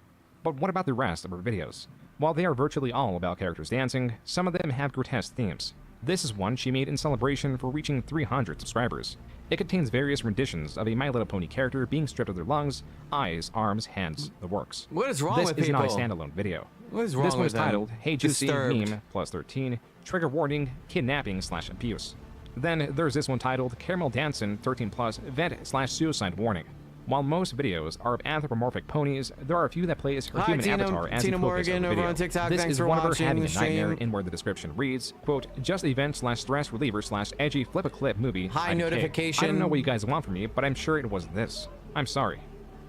But what about the rest of her videos? While they are virtually all about characters dancing, some of them have grotesque themes. This is one she made in celebration for reaching 300 subscribers. It contains various renditions of a My Little Pony character being stripped of their lungs, eyes, arms, hands, the works. What is wrong this with is people? not a standalone video. What is wrong This one is with them? titled Hey Juicy Disturbed. Meme plus 13, Trigger Warning, Kidnapping/Abuse. Then there's this one titled Caramel Dancin' 13+, Vent/Suicide Warning. While most videos are of anthropomorphic ponies, there are a few that plays her Hi, human Tina- avatar as Tina the focus Morgan of the over video. on TikTok. This Thanks is for one of her watching having a the nightmare stream. in where the description reads, quote, just event/stress reliever/edgy flip-a-clip movie. High IDK. notification. I don't know what you guys want from me, but I'm sure it was this. I'm sorry.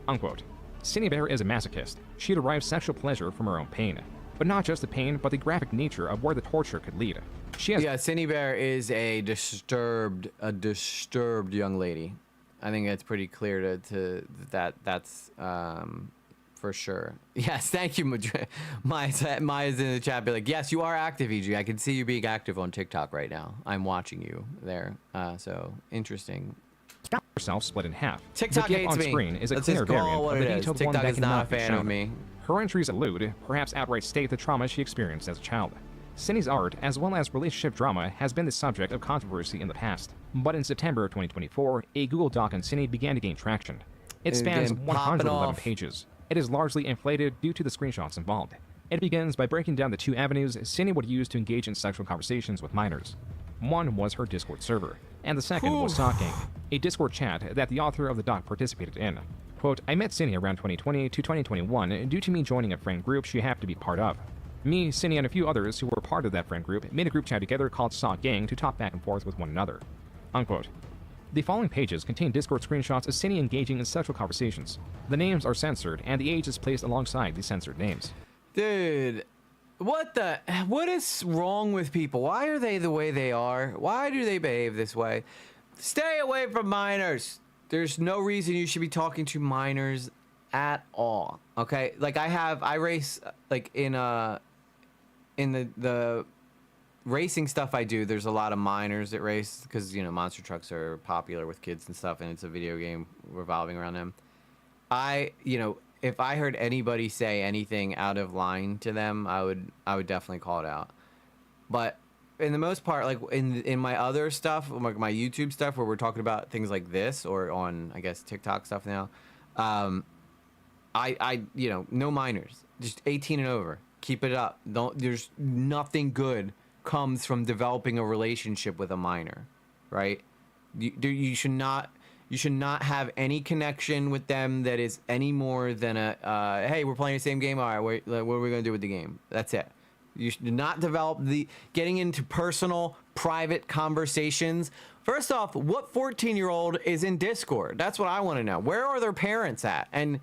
Unquote. Cinebear is a masochist. She derives sexual pleasure from her own pain. But not just the pain, but the graphic nature of where the torture could lead. Yeah, Cindy Bear is a disturbed young lady. I think it's pretty clear to that's for sure. Yes, thank you, Maya's in the chat. Be like, yes, you are active, EG. I can see you being active on TikTok right now. I'm watching you there. So interesting. Herself split in half. TikTok the GIF hates on me. screen is a Let's cleaner just call it variant what of the it is. detailed TikTok one that is not a cannot be fan of shown. me. Her entries allude, perhaps outright state, the trauma she experienced as a child. Cindy's art, as well as relationship drama, has been the subject of controversy in the past. But in September of 2024, a Google Doc on Cindy began to gain traction. It It's spans getting 111 off. pages. It is largely inflated due to the screenshots involved. It begins by breaking down the two avenues Cindy would use to engage in sexual conversations with minors. One was her Discord server, and the second was Stalking, a Discord chat that the author of the doc participated in. Quote, I met Cindy around 2020 to 2021 due to me joining a friend group she happened to be part of. Me, Cindy, and a few others who were part of that friend group made a group chat together called Sock Gang to talk back and forth with one another. Unquote. The following pages contain Discord screenshots of Cindy engaging in sexual conversations. The names are censored, and the age is placed alongside the censored names. Dude, what is wrong with people? Why are they the way they are? Why do they behave this way? Stay away from minors. There's no reason you should be talking to minors at all. Okay? Like I race like in the racing stuff I do, there's a lot of minors that race because, you know, monster trucks are popular with kids and stuff, and it's a video game revolving around them. If I heard anybody say anything out of line to them, I would definitely call it out. But in the most part, like in my other stuff, like my YouTube stuff, where we're talking about things like this, or on, I guess, TikTok stuff now, no minors, just 18 and over. Keep it up. There's nothing good comes from developing a relationship with a minor, right? You should not have any connection with them that is any more than a hey, we're playing the same game. All right, what are we gonna do with the game? That's it. You should not develop getting into personal, private conversations. First off, what 14-year-old is in Discord? That's what I want to know. Where are their parents at? And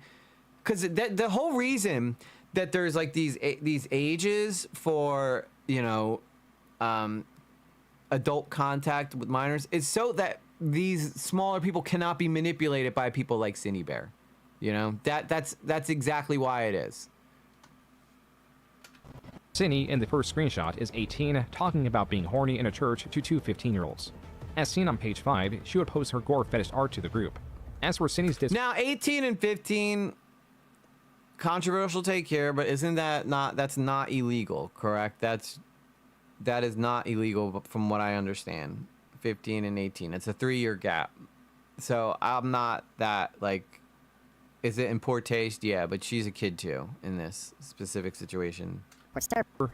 because the whole reason that there's like these ages for, you know, adult contact with minors is so that these smaller people cannot be manipulated by people like Cindy Bear. You know, that's exactly why it is. Cindy, in the first screenshot, is 18, talking about being horny in a church to two 15-year-olds. As seen on page 5, she would post her gore fetish art to the group. As for Cindy's now 18 and 15, controversial take here, but isn't that's not illegal, correct? That is not illegal from what I understand. 15 and 18, it's a 3-year gap. So I'm not that, like, is it in poor taste? Yeah, but she's a kid too in this specific situation.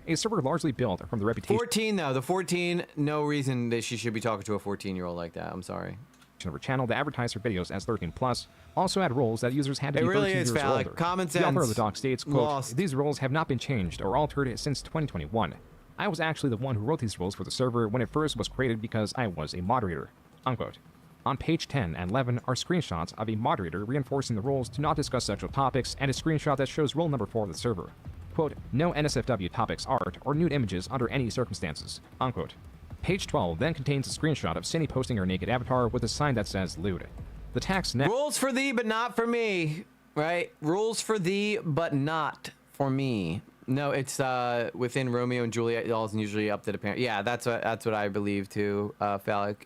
A server largely built from the reputation 14 though. The 14, no reason that she should be talking to a 14-year-old like that. I'm sorry. of her channel that advertised her videos as 13+, also had rules that users had to be 13 years valid. older. Common The author of sense the doc states, quote, lost. "These rules have not been changed or altered since 2021. I was actually the one who wrote these rules for the server when it first was created because I was a moderator," unquote. On page 10 and 11 are screenshots of a moderator reinforcing the rules to not discuss sexual topics and a screenshot that shows rule number 4 of the server. Quote, "No NSFW topics, art, or nude images under any circumstances," unquote. Page 12 then contains a screenshot of Cindy posting her naked avatar with a sign that says lewd. The text rules for thee but not for me, right? Rules for thee but not for me. No, it's within Romeo and Juliet, y'all's usually up to the parent. Yeah, that's what I believe too, Phallic.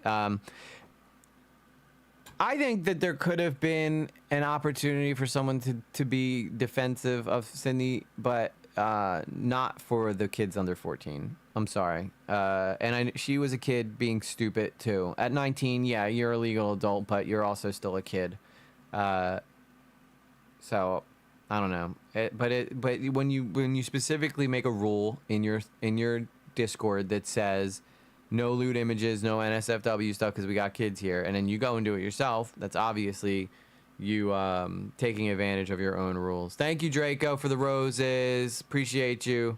I think that there could have been an opportunity for someone to be defensive of Cindy, but not for the kids under 14. I'm sorry. And she was a kid being stupid too. At 19, yeah, you're a legal adult, but you're also still a kid. So I don't know. But when you specifically make a rule in your Discord that says no lewd images, no NSFW stuff because we got kids here, and then you go and do it yourself, that's obviously you taking advantage of your own rules. Thank you, Draco, for the roses. Appreciate you.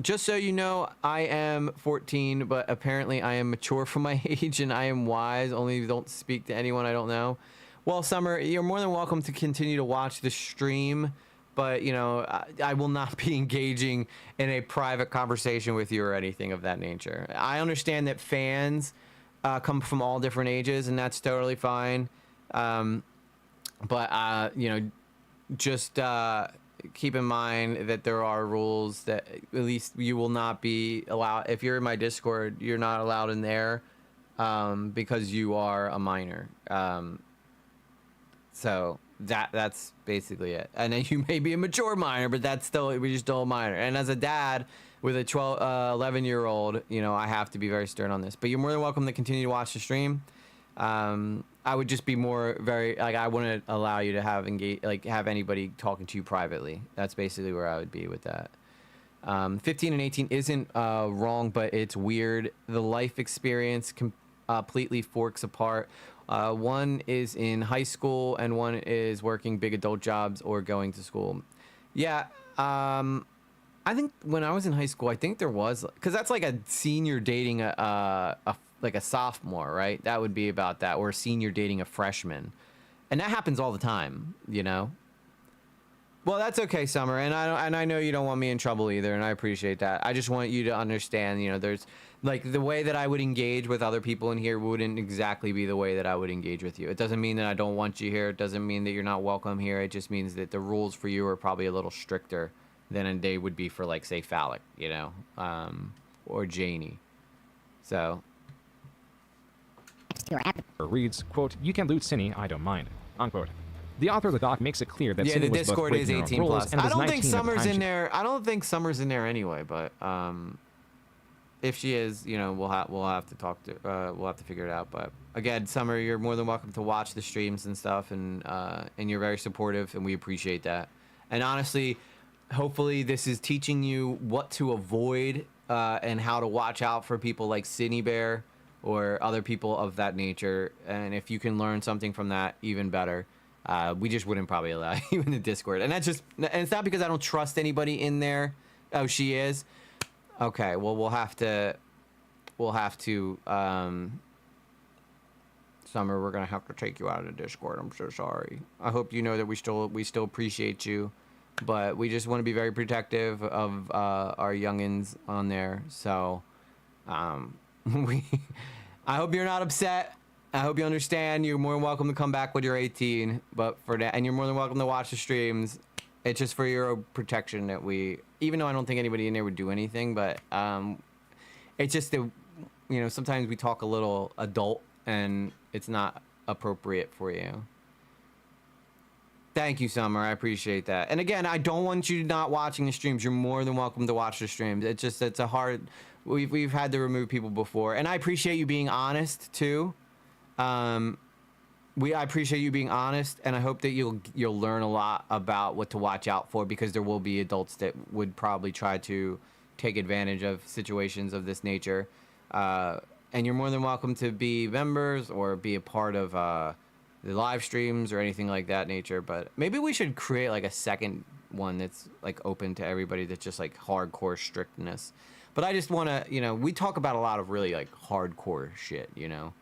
Just so you know, I am 14, but apparently I am mature for my age and I am wise. Only don't speak to anyone I don't know. Well, Summer, you're more than welcome to continue to watch the stream. but you know, I will not be engaging in a private conversation with you or anything of that nature. I understand that fans come from all different ages, and that's totally fine. But you know, just keep in mind that there are rules that at least you will not be allowed. If you're in my Discord, you're not allowed in there because you are a minor. So that's basically it. And then you may be a mature minor, but we're still a minor. And as a dad with a 11-year-old, you know, I have to be very stern on this. But you're more than welcome to continue to watch the stream. I would just be I wouldn't allow you to have anybody talking to you privately. That's basically where I would be with that. 15 and 18 isn't wrong, but it's weird. The life experience completely forks apart. One is in high school and one is working big adult jobs or going to school. Yeah, I think when I was in high school, I think there was, because that's like a senior dating a sophomore, right? That would be about that, or a senior dating a freshman, and that happens all the time, you know. Well, that's okay, Summer, and I know you don't want me in trouble either, and I appreciate that. I just want you to understand, you know, there's like the way that I would engage with other people in here wouldn't exactly be the way that I would engage with you. It doesn't mean that I don't want you here. It doesn't mean that you're not welcome here. It just means that the rules for you are probably a little stricter than they would be for, like, say, Phallic, you know, or Janie. So. Reads, quote, "You can loot Cinny, I don't mind," unquote. The author of the doc makes it clear that Cinny the was Discord both is breaking her 18 own plus. rules and I was don't 19 think at the Summer's time in she- there. I don't think Summer's in there anyway. But if she is, you know, we'll have to talk to. We'll have to figure it out. But again, Summer, you're more than welcome to watch the streams and stuff, and you're very supportive, and we appreciate that. And honestly, hopefully, this is teaching you what to avoid and how to watch out for people like Cinny Bear or other people of that nature. And if you can learn something from that, even better. We just wouldn't probably allow you in the Discord. And it's not because I don't trust anybody in there. Oh, she is? Okay, well, we'll have to, Summer, we're going to have to take you out of the Discord. I'm so sorry. I hope you know that we still appreciate you, but we just want to be very protective of our youngins on there. So, I hope you're not upset. I hope you understand. You're more than welcome to come back when you're 18, but for that, and you're more than welcome to watch the streams. It's just for your protection that even though I don't think anybody in there would do anything, but it's just that, you know, sometimes we talk a little adult and it's not appropriate for you. Thank you, Summer. I appreciate that. And again, I don't want you not watching the streams. You're more than welcome to watch the streams. It's a hard. We've had to remove people before, and I appreciate you being honest too. I appreciate you being honest, and I hope that you'll learn a lot about what to watch out for, because there will be adults that would probably try to take advantage of situations of this nature. And you're more than welcome to be members or be a part of the live streams or anything like that nature. But maybe we should create like a second one that's like open to everybody, that's just like hardcore strictness. But I just want to, you know, we talk about a lot of really like hardcore shit, you know.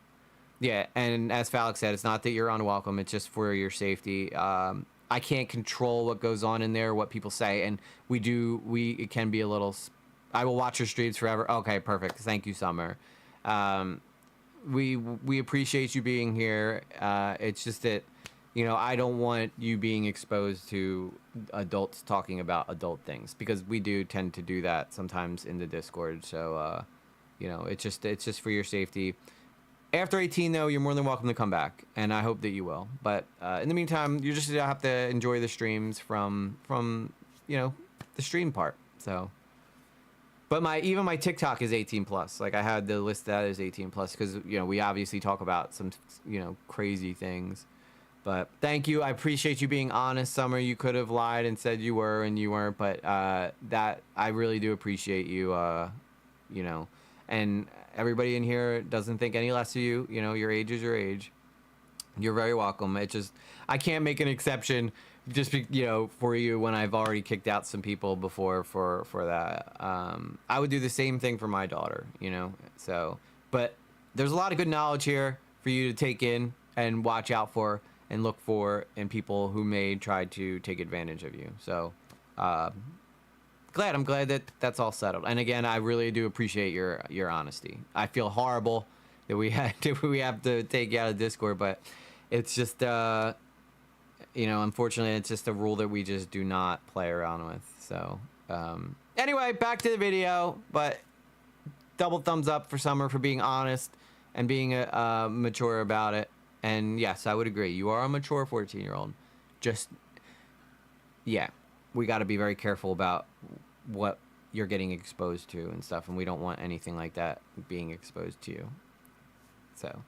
Yeah, and as Phallic said, it's not that you're unwelcome, it's just for your safety. I can't control what goes on in there, what people say, and it can be a little. I will watch your streams forever. Okay, perfect. Thank you, Summer. We appreciate you being here. It's just that, you know, I don't want you being exposed to adults talking about adult things, because we do tend to do that sometimes in the Discord. So, you know, it's just for your safety. After 18, though, you're more than welcome to come back, and I hope that you will. But in the meantime, you just have to enjoy the streams from you know, the stream part. So, but even my TikTok is 18 plus. Like, I had the list that is 18 plus, because, you know, we obviously talk about some, you know, crazy things. But thank you. I appreciate you being honest, Summer. You could have lied and said you were and you weren't, but that I really do appreciate you. You know, and everybody in here doesn't think any less of you. You know, your age is your age. You're very welcome. It just, I can't make an exception just you know, for you when I've already kicked out some people before for that. I would do the same thing for my daughter, you know. So, but there's a lot of good knowledge here for you to take in and watch out for. and look for in people who may try to take advantage of you. So, I'm glad that that's all settled. And again, I really do appreciate your honesty. I feel horrible that we have to take you out of Discord, but it's just unfortunately, it's just a rule that we just do not play around with. So, anyway, back to the video. But double thumbs up for Summer for being honest and being mature about it. And yes, I would agree. You are a mature 14-year-old. Just, yeah, we got to be very careful about what you're getting exposed to and stuff. And we don't want anything like that being exposed to you. So,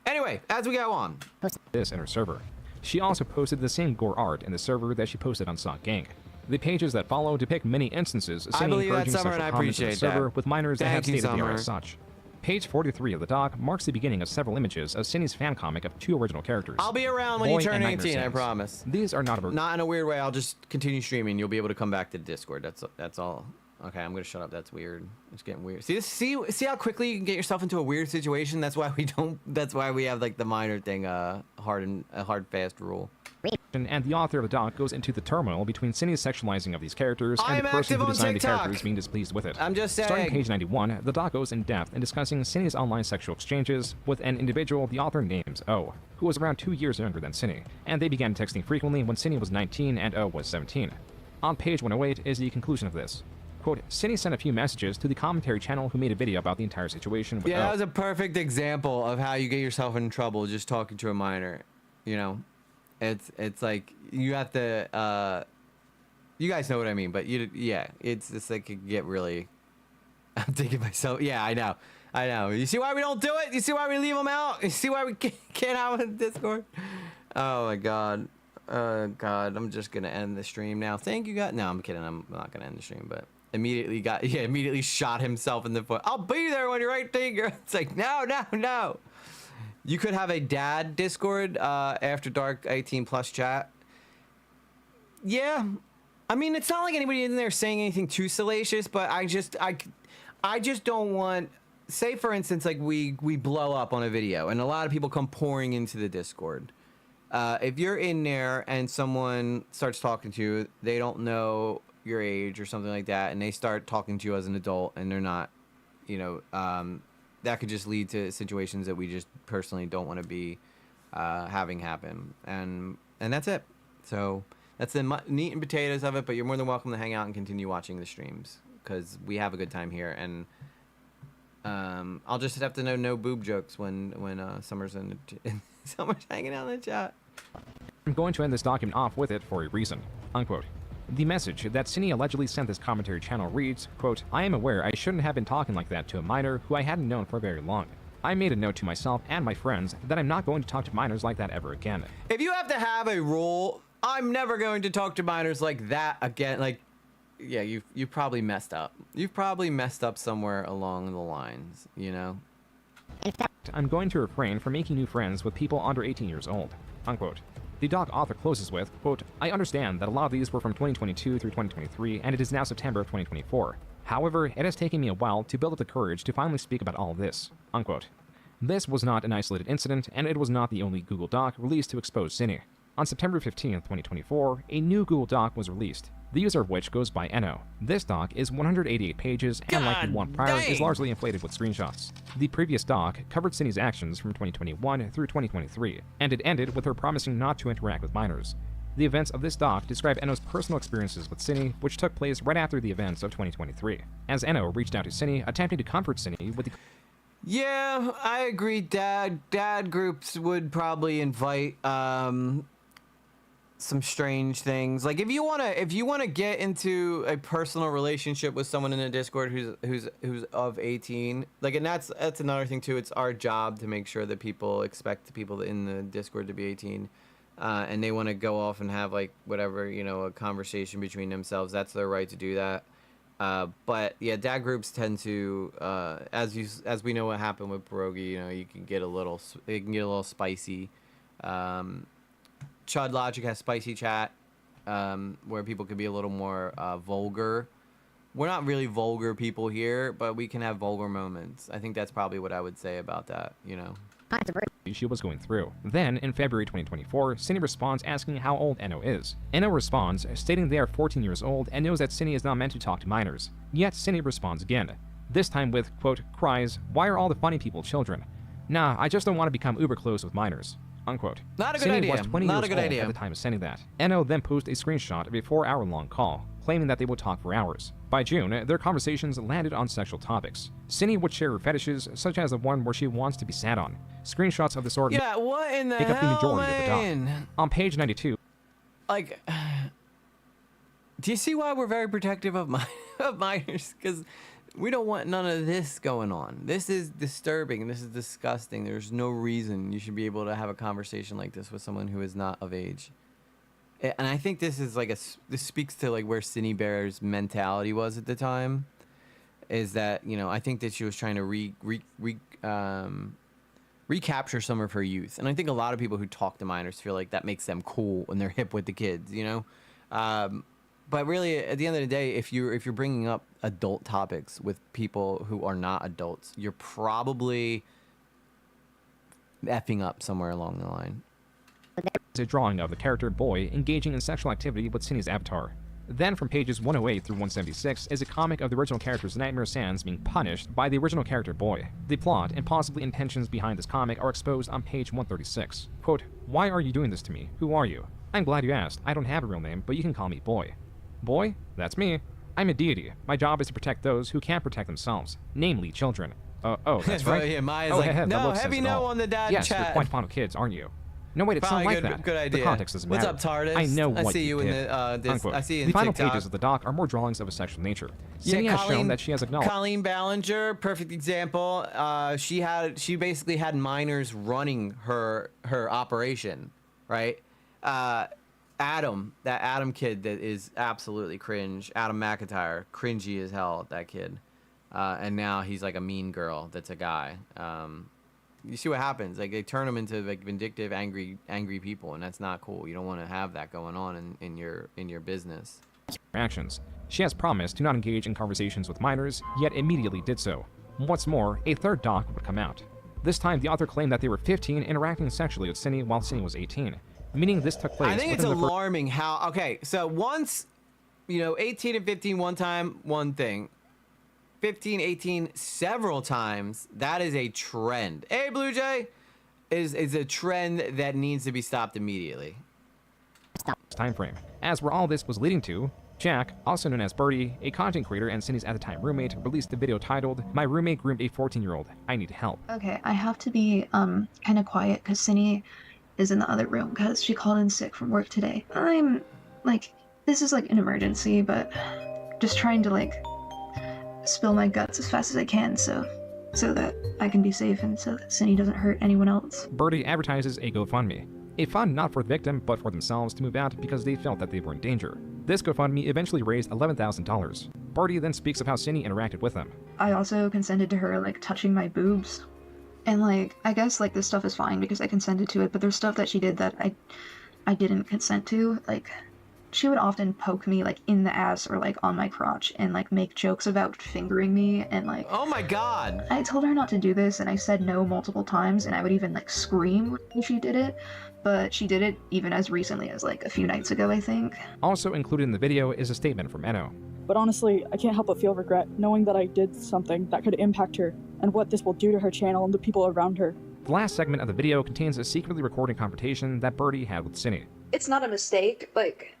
anyway, as we go on. This in her server. She also posted the same gore art in the server that she posted on Sock Gang. The pages that follow depict many instances of Cindy encouraging sexual comments in the server with minors that have stated they are as such. Page 43 of the doc marks the beginning of several images of Cindy's fan comic of 2 original characters. I'll be around when you turn 18, I promise. These are not about... Not in a weird way, I'll just continue streaming. You'll be able to come back to Discord. That's all. Okay, I'm gonna shut up. That's weird. It's getting weird. See how quickly you can get yourself into a weird situation? That's why we have like the minor thing, hard fast rule. And the author of the doc goes into the turmoil between Cindy's sexualizing of these characters and the person who designed the characters being displeased with it. I'm just saying. Starting page 91, the doc goes in depth in discussing Cindy's online sexual exchanges with an individual the author names O, who was around 2 years younger than Cindy, and they began texting frequently when Cindy was 19 and O was 17. On page 108 is the conclusion of this. Quote, Cindy sent a few messages to the commentary channel who made a video about the entire situation with Yeah, O. that was a perfect example of how you get yourself in trouble just talking to a minor, you know? It's like you have to you guys know what I mean, but it's like it get really I'm thinking myself, yeah, I know. You see why we don't do it? You see why we leave them out? You see why we can't have it in Discord? Oh my god. I'm just gonna end the stream now. Thank you guys. No, I'm kidding. I'm not gonna end the stream, but immediately shot himself in the foot. I'll be there when you're 18, girl. It's like, no. You could have a dad Discord after dark 18 plus chat. Yeah. I mean, it's not like anybody in there saying anything too salacious, but I just don't want, say for instance, like we blow up on a video and a lot of people come pouring into the Discord. If you're in there and someone starts talking to you, they don't know your age or something like that, and they start talking to you as an adult and they're not, that could just lead to situations that we just personally don't want to be having happen. And that's it. So that's the meat and potatoes of it, but you're more than welcome to hang out and continue watching the streams because we have a good time here. And I'll just have to know no boob jokes when Summer's Summer's hanging out in the chat. I'm going to end this document off with it for a reason. Unquote. The message that Cindy allegedly sent this commentary channel reads, quote, I am aware I shouldn't have been talking like that to a minor who I hadn't known for very long. I made a note to myself and my friends that I'm not going to talk to minors like that ever again. If you have to have a rule, I'm never going to talk to minors like that again. Like, yeah, you probably messed up. You've probably messed up somewhere along the lines, you know? In fact, I'm going to refrain from making new friends with people under 18 years old. Unquote. The doc author closes with, quote, I understand that a lot of these were from 2022 through 2023, and it is now September of 2024. However, it has taken me a while to build up the courage to finally speak about all of this. Unquote. This was not an isolated incident, and it was not the only Google Doc released to expose Cindy. On September 15, 2024, a new Google Doc was released, the user of which goes by Eno. This doc is 188 pages, and like the one prior, is largely inflated with screenshots. The previous doc covered Cindy's actions from 2021 through 2023, and it ended with her promising not to interact with minors. The events of this doc describe Eno's personal experiences with Cindy, which took place right after the events of 2023, as Eno reached out to Cindy, attempting to comfort Cindy with the... Yeah, I agree, Dad groups would probably invite, some strange things. Like if you wanna get into a personal relationship with someone in a Discord who's of 18, like, and that's another thing too. It's our job to make sure that people expect people in the Discord to be 18, and they want to go off and have like whatever, a conversation between themselves. That's their right to do that. But yeah, dad groups tend to, as we know what happened with Pierogi, it can get a little spicy. Chud Logic has spicy chat, where people could be a little more vulgar. we're not really vulgar people here, but we can have vulgar moments. I think that's probably what I would say about that, you know. She was going through. Then, in February 2024, Cindy responds asking how old Eno is. Eno responds, stating they are 14 years old and knows that Cindy is not meant to talk to minors. Yet Cindy responds again, this time with, quote, cries, why are all the funny people children? Nah, I just don't want to become uber close with minors. Unquote. Not a good Cindy idea. was 20 Not years a good old idea. at the time of sending that. Eno then posted a screenshot of a 4-hour-long call, claiming that they would talk for hours. By June, their conversations landed on sexual topics. Cindy would share her fetishes, such as the one where she wants to be sat on. Screenshots of the sort Yeah, what in the make up the hell, majority of the doc. man? On page 92, Like, do you see why we're very protective of of minors? Because we don't want none of this going on. This is disturbing. This is disgusting. There's no reason you should be able to have a conversation like this with someone who is not of age. And I think this is like this speaks to like where Cindy Bear's mentality was at the time. Is that, you know, I think that she was trying to recapture some of her youth. And I think a lot of people who talk to minors feel like that makes them cool when they're hip with the kids, you know? But really, at the end of the day, if you're bringing up adult topics with people who are not adults, you're probably effing up somewhere along the line. is a drawing of the character Boy engaging in sexual activity with Cindy's avatar. Then from pages 108 through 176 is a comic of the original character's Nightmare Sans being punished by the original character Boy. The plot and possibly intentions behind this comic are exposed on page 136. Quote, why are you doing this to me? Who are you? I'm glad you asked. I don't have a real name, but you can call me Boy. Boy? That's me. I'm a deity. My job is to protect those who can't protect themselves, namely children. Oh, that's right. Yeah, Maya's oh, like, that no, looks heavy says it no all. on the dad yes, chat. you're quite fond of kids, aren't you? No, wait, it's Probably not like good, that. good idea. The context doesn't What's matter. up, TARDIS? I know I what see you in did. the, Unquote. I see you in the final TikTok. pages of the doc are more drawings of a sexual nature. Yeah, Cindy has shown that she has acknowledged. Colleen Ballinger, perfect example. She basically had minors running her operation, right? Adam, that Adam kid that is absolutely cringe. Adam McIntyre, cringy as hell, that kid. And now he's like a mean girl that's a guy. You see what happens? Like they turn them into like vindictive, angry people, and that's not cool. You don't want to have that going on in your business. Actions. She has promised to not engage in conversations with minors, yet immediately did so. What's more, a third doc would come out. This time, the author claimed that they were 15 interacting sexually with Cindy while Cindy was 18, meaning this took place. I think it's within the alarming how. Okay, so once, 18 and 15 one time, one thing. 15, 18 several times, that is a trend. Hey, Blue Jay, is a trend that needs to be stopped immediately. time frame. As where all this was leading to, Jack, also known as Birdie, a content creator and Cindy's at the time roommate, released a video titled, "My roommate groomed a 14-year-old. I need help." Okay, I have to be kind of quiet because Cindy is in the other room because she called in sick from work today. I'm like, this is like an emergency, but just trying to like spill my guts as fast as I can so that I can be safe and so that Cindy doesn't hurt anyone else. Birdie advertises a GoFundMe, a fund not for the victim but for themselves to move out because they felt that they were in danger. This GoFundMe eventually raised $11,000. Birdie then speaks of how Cindy interacted with them. I also consented to her like touching my boobs, and like I guess like this stuff is fine because I consented to it, but there's stuff that she did that I didn't consent to. Like she would often poke me like in the ass or like on my crotch and like make jokes about fingering me and like, oh my god. I told her not to do this and I said no multiple times and I would even like scream when she did it, but she did it even as recently as like a few nights ago, I think. Also included in the video is a statement from Eno. But honestly, I can't help but feel regret knowing that I did something that could impact her and what this will do to her channel and the people around her. The last segment of the video contains a secretly recorded confrontation that Birdie had with Cindy. It's not a mistake, like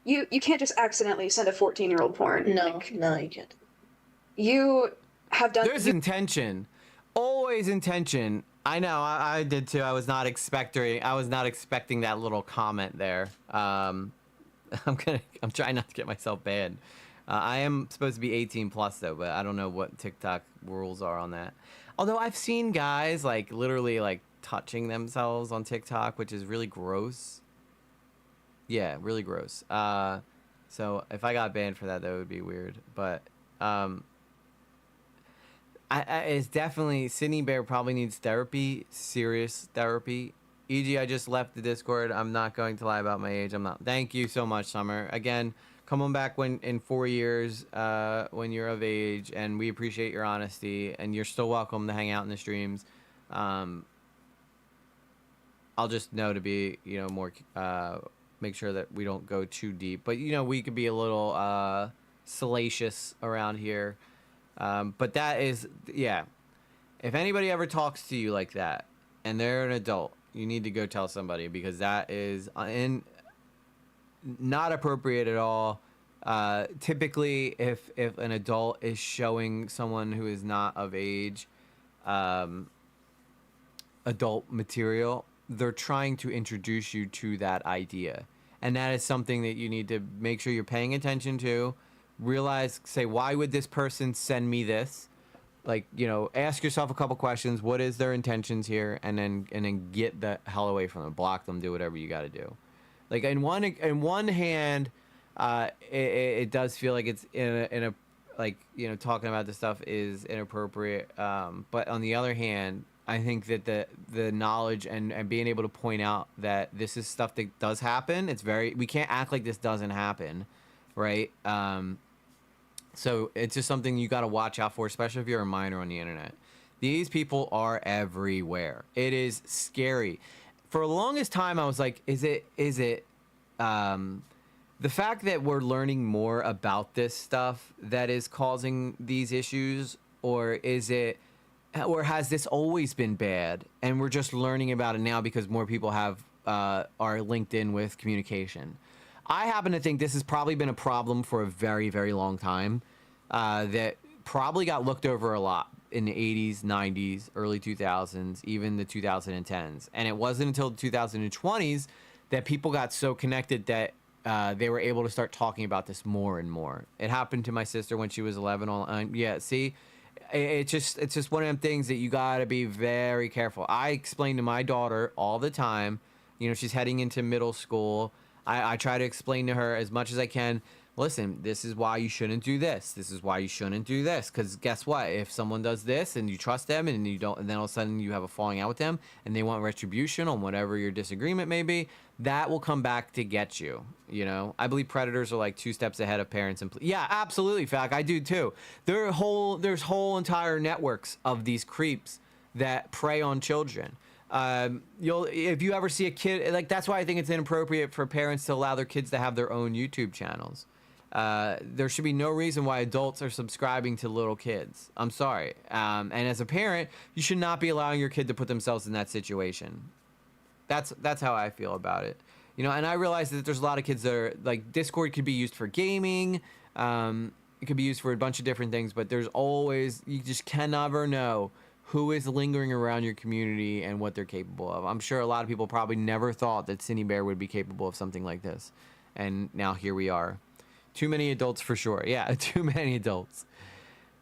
you can't just accidentally send a 14-year-old porn. No, no, you can't. You have done. There's intention, always intention. I know, I did too. I was not expecting that little comment there. I'm trying not to get myself banned. I am supposed to be 18 plus though, but I don't know what TikTok rules are on that. Although I've seen guys like literally like touching themselves on TikTok, which is really gross. Yeah, really gross. So if I got banned for that, that would be weird. But it's definitely, Cindy Bear probably needs therapy, serious therapy. E.g., I just left the Discord. I'm not going to lie about my age. I'm not. Thank you so much, Summer. Again, Come on back when in 4 years, when you're of age, and we appreciate your honesty. And you're still welcome to hang out in the streams. I'll just know to be, more make sure that we don't go too deep. But we could be a little salacious around here. But that is, yeah. If anybody ever talks to you like that, and they're an adult, you need to go tell somebody, because that is not appropriate at all. Typically, if an adult is showing someone who is not of age adult material, they're trying to introduce you to that idea. And that is something that you need to make sure you're paying attention to. Realize, say, why would this person send me this? Like, ask yourself a couple questions. What is their intentions here? And then get the hell away from them. Block them. Do whatever you got to do. Like, in one hand, it does feel like it's in a like, talking about this stuff is inappropriate. But on the other hand, I think that the knowledge and being able to point out that this is stuff that does happen. We can't act like this doesn't happen, right? So it's just something you got to watch out for, especially if you're a minor on the internet. These people are everywhere. It is scary. For the longest time, I was like, is it the fact that we're learning more about this stuff that is causing these issues, or has this always been bad and we're just learning about it now because more people are linked in with communication? I happen to think this has probably been a problem for a very, very long time, that probably got looked over a lot in the 80s, 90s, early 2000s, even the 2010s. And it wasn't until the 2020s that people got so connected that they were able to start talking about this more and more. It happened to my sister when she was 11. Yeah, see, it's just one of them things that you got to be very careful. I explain to my daughter all the time, she's heading into middle school. I try to explain to her as much as I can, listen, this is why you shouldn't do this. This is why you shouldn't do this. Because guess what? If someone does this and you trust them and you don't, and then all of a sudden you have a falling out with them and they want retribution on whatever your disagreement may be, that will come back to get you. I believe predators are like 2 steps ahead of parents. Yeah, absolutely, Falk. I do too. There's whole entire networks of these creeps that prey on children. If you ever see a kid, like, that's why I think it's inappropriate for parents to allow their kids to have their own YouTube channels. There should be no reason why adults are subscribing to little kids. I'm sorry. And as a parent, you should not be allowing your kid to put themselves in that situation. That's how I feel about it. And I realize that there's a lot of kids that are like, Discord could be used for gaming. It could be used for a bunch of different things, but you just can never know who is lingering around your community and what they're capable of. I'm sure a lot of people probably never thought that Cinebear would be capable of something like this. And now here we are. Too many adults for sure. Yeah, too many adults.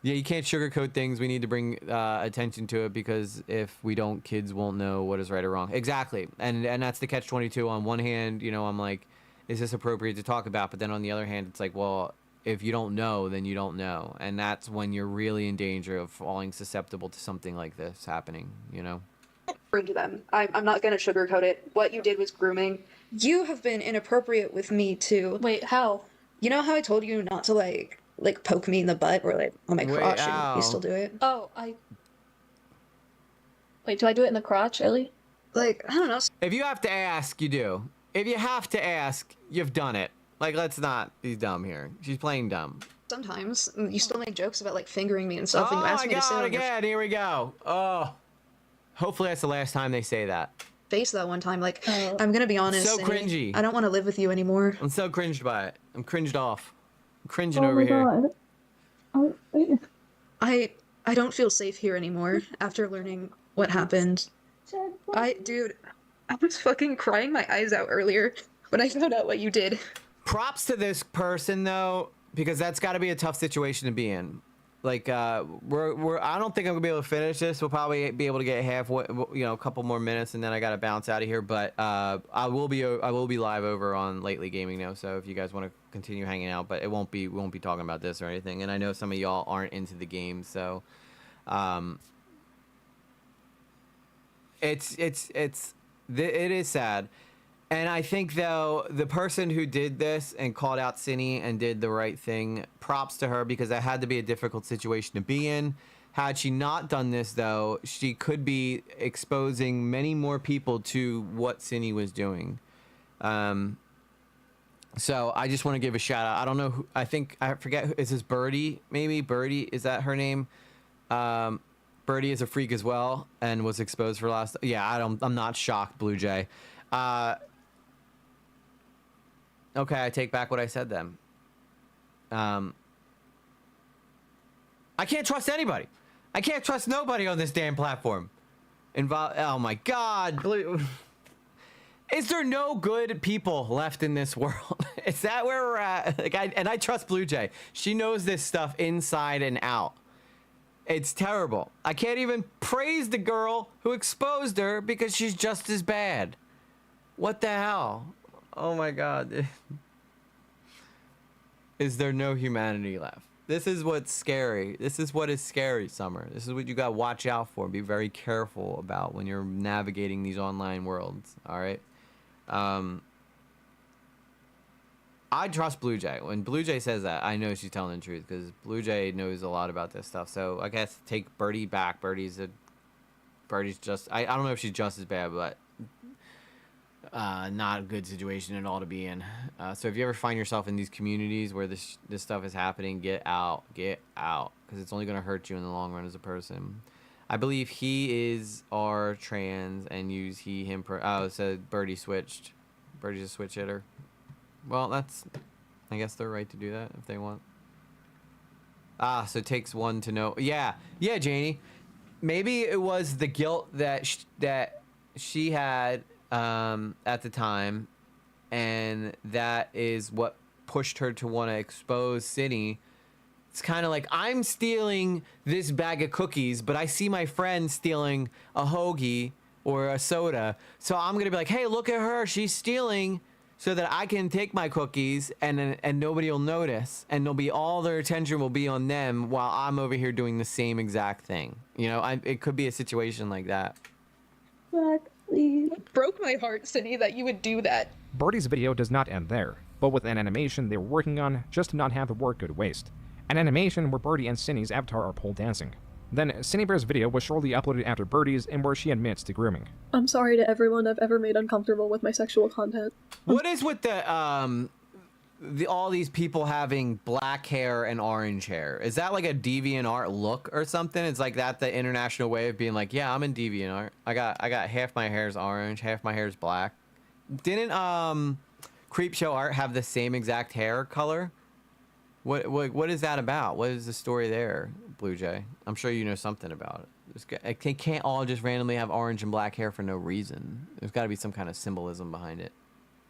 Yeah, you can't sugarcoat things. We need to bring attention to it, because if we don't, kids won't know what is right or wrong. Exactly. And that's the catch-22. On one hand, I'm like, is this appropriate to talk about? But then on the other hand, it's like, well, if you don't know, then you don't know. And that's when you're really in danger of falling susceptible to something like this happening, Bring to them. I'm not gonna sugarcoat it. What you did was grooming. You have been inappropriate with me too. Wait, how? You know how I told you not to like poke me in the butt or like on my crotch, and you still do it? Oh, Wait, do I do it in the crotch, Ellie? Like, I don't know. If you have to ask, you do. If you have to ask, you've done it. Like, let's not be dumb here. She's playing dumb. Sometimes you still make jokes about like fingering me and stuff. And you ask me to sit on your again. Here we go. Oh, hopefully that's the last time they say that. Face that one time. Like, I'm gonna be honest. So cringy. I don't want to live with you anymore. I'm so cringed by it. I'm cringed off. I'm cringing over here. I don't feel safe here anymore after learning what happened. Dude, I was fucking crying my eyes out earlier when I found out what you did. Props to this person though, because that's got to be a tough situation to be in. Like, I don't think I'm gonna be able to finish this. We'll probably be able to get halfway, a couple more minutes, and then I gotta bounce out of here. But I will be live over on Lately Gaming now. So if you guys want to continue hanging out, but we won't be talking about this or anything. And I know some of y'all aren't into the game, so it is sad. And I think, though, the person who did this and called out Cindy and did the right thing, props to her, because that had to be a difficult situation to be in. Had she not done this, though, she could be exposing many more people to what Cindy was doing. So I just want to give a shout out. I don't know who, I forget, is this Birdie? Maybe Birdie, is that her name? Birdie is a freak as well and was exposed for last. Yeah, I'm not shocked, Blue Jay. Okay, I take back what I said then. I can't trust anybody. I can't trust nobody on this damn platform. Oh my God. Is there no good people left in this world? Is that where we're at? Like, I trust Blue Jay. She knows this stuff inside and out. It's terrible. I can't even praise the girl who exposed her because she's just as bad. What the hell? Oh my God. Is there no humanity left? This is what's scary. This is what is scary, Summer. This is what you got to watch out for. Be very careful about when you're navigating these online worlds. All right. I trust Blue Jay. When Blue Jay says that, I know she's telling the truth because Blue Jay knows a lot about this stuff. So I guess take Birdie back. Birdie's just, I don't know if she's just as bad, but not a good situation at all to be in. So if you ever find yourself in these communities where this stuff is happening, get out, because it's only going to hurt you in the long run as a person. I believe he is our trans and use he, him. Oh, so Birdie switched. Birdie's a switch hitter. Well, I guess they're right to do that if they want. So it takes one to know. Yeah, Janie. Maybe it was the guilt that she had at the time, and that is what pushed her to want to expose Cindy. It's kind of like, I'm stealing this bag of cookies, but I see my friend stealing a hoagie or a soda, so I'm gonna be like, hey, look at her, she's stealing, so that I can take my cookies and nobody will notice, and all their attention will be on them while I'm over here doing the same exact thing. You know, it could be a situation like that. Exactly. Broke my heart, Cindy, that you would do that. Birdie's video does not end there, but with an animation they were working on just to not have the work go to waste. An animation where Birdie and Cindy's avatar are pole dancing. Then, Cindy Bear's video was shortly uploaded after Birdie's, and where she admits to grooming. I'm sorry to everyone I've ever made uncomfortable with my sexual content. What is with all these people having black hair and orange hair? Is that like a DeviantArt look or something? It's like that the international way of being like, yeah, I'm in DeviantArt. I got half my hair's orange, half my hair's black. Didn't Creepshow Art have the same exact hair color? What is that about? What is the story there, Blue Jay? I'm sure you know something about it. They can't all just randomly have orange and black hair for no reason. There's got to be some kind of symbolism behind it.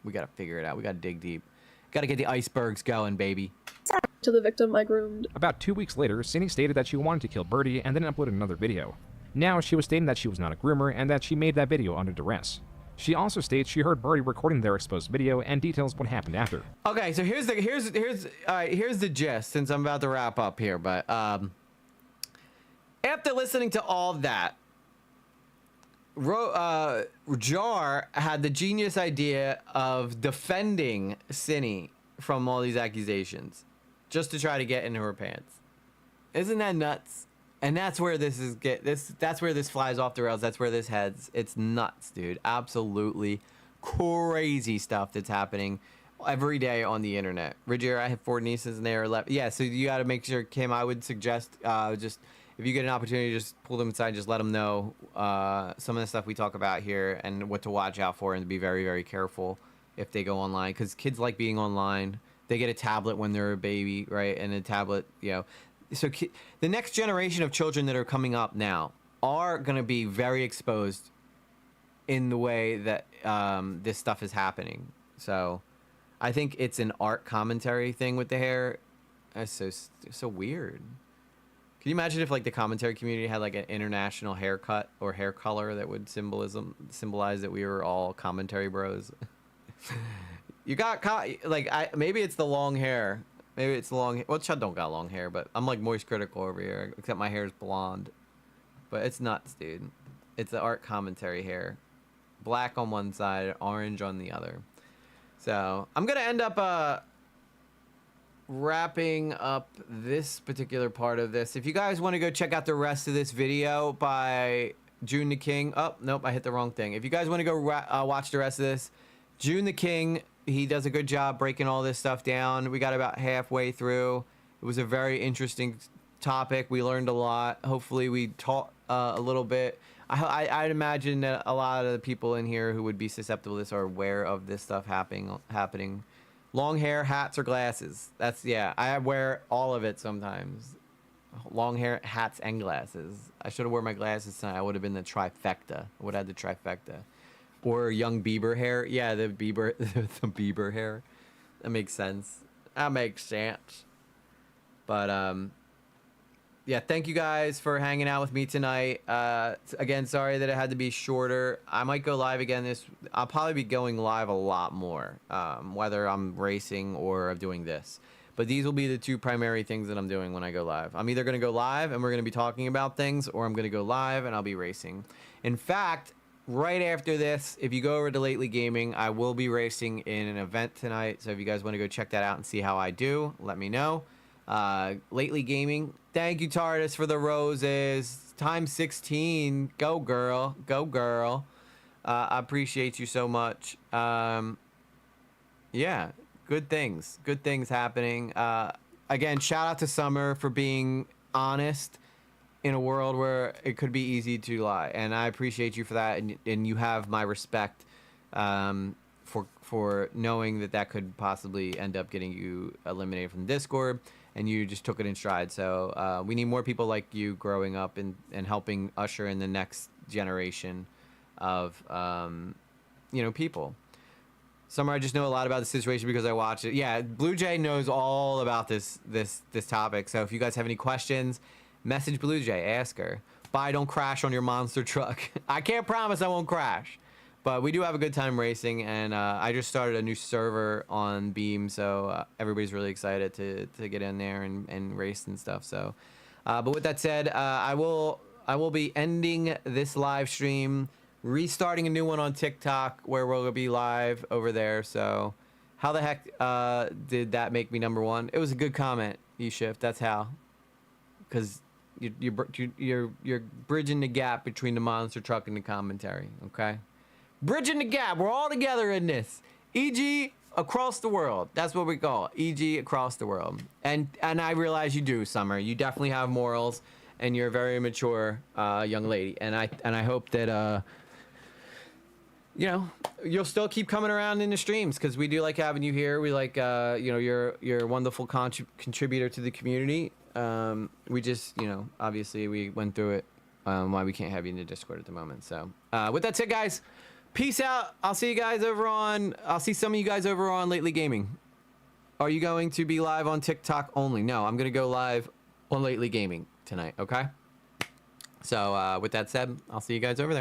We got to figure it out. We got to dig deep. Got to get the icebergs going, baby. To the victim I groomed. About 2 weeks later, Cindy stated that she wanted to kill Birdie and then uploaded another video. Now she was stating that she was not a groomer and that she made that video under duress. She also states she heard Birdie recording their exposed video and details what happened after. Okay, so here's the gist, since I'm about to wrap up here. But after listening to all that, Jar had the genius idea of defending Cindy from all these accusations, just to try to get into her pants. Isn't that nuts? And that's where that's where this flies off the rails. That's where this heads. It's nuts, dude. Absolutely crazy stuff that's happening every day on the internet. Ridgier, I have 4 nieces and they are left. Yeah, so you got to make sure, Kim, I would suggest just, if you get an opportunity, just pull them aside, just let them know some of the stuff we talk about here and what to watch out for, and to be very, very careful if they go online, because kids like being online. They get a tablet when they're a baby, right? And a tablet, you know. So the next generation of children that are coming up now are going to be very exposed in the way that this stuff is happening. So I think it's an art commentary thing with the hair. That's so weird. Can you imagine if like the commentary community had like an international haircut or hair color that would symbolize that we were all commentary bros? You got maybe it's the long hair. Maybe it's long. Well, Chud don't got long hair, but I'm like moist critical over here, except my hair is blonde. But it's nuts, dude. It's the art commentary hair. black on one side, orange on the other. So I'm gonna end up wrapping up this particular part of this. If you guys want to go check out the rest of this video by June the King. Oh, nope, I hit the wrong thing. If you guys want to go watch the rest of this, June the King, he does a good job breaking all this stuff down. We got about halfway through. It was a very interesting topic. We learned a lot. Hopefully we taught a little bit. I'd imagine that a lot of the people in here who would be susceptible to this are aware of this stuff happening. Long hair, hats, or glasses. That's, yeah, I wear all of it sometimes. Long hair, hats, and glasses. I should have worn my glasses tonight. I would have been the trifecta. I would have had the trifecta. Or young Bieber hair. Yeah, the Bieber, the Bieber hair. That makes sense. That makes sense. But, yeah, thank you guys for hanging out with me tonight. Again, sorry that it had to be shorter. I might go live again I'll probably be going live a lot more, whether I'm racing or I'm doing this. But these will be the two primary things that I'm doing when I go live. I'm either going to go live and we're going to be talking about things, or I'm going to go live and I'll be racing. In fact, right after this, if you go over to Lately Gaming, I will be racing in an event tonight. So if you guys want to go check that out and see how I do, let me know. Lately Gaming, thank you Tardis for the roses. Time 16, go girl, go girl. I appreciate you so much. Yeah, good things happening. Again, shout out to Summer for being honest in a world where it could be easy to lie, and I appreciate you for that, and you have my respect for knowing that could possibly end up getting you eliminated from Discord, and you just took it in stride. So we need more people like you growing up and helping usher in the next generation of people. Summer, I just know a lot about the situation because I watched it. Yeah, Blue Jay knows all about this topic. So if you guys have any questions, message Blue Jay, ask her. Bye, don't crash on your monster truck. I can't promise I won't crash, but we do have a good time racing, and I just started a new server on Beam, so everybody's really excited to get in there and race and stuff. So, but with that said, I will be ending this live stream, restarting a new one on TikTok where we'll be live over there. So how the heck did that make me #1? It was a good comment, E-Shift. That's how. Because you're bridging the gap between the monster truck and the commentary, okay? Bridging the gap. We're all together in this. EG across the world. That's what we call it. EG across the world. And I realize you do, Summer. You definitely have morals, and you're a very mature young lady. And I hope that you'll still keep coming around in the streams, because we do like having you here. We like you're a wonderful contributor to the community. We just obviously we went through it, why we can't have you in the Discord at the moment. So with that said, guys, peace out. I'll see some of you guys over on Lately Gaming. Are you going to be live on TikTok only? No, I'm gonna go live on Lately Gaming tonight. Okay. So with that said, I'll see you guys over there.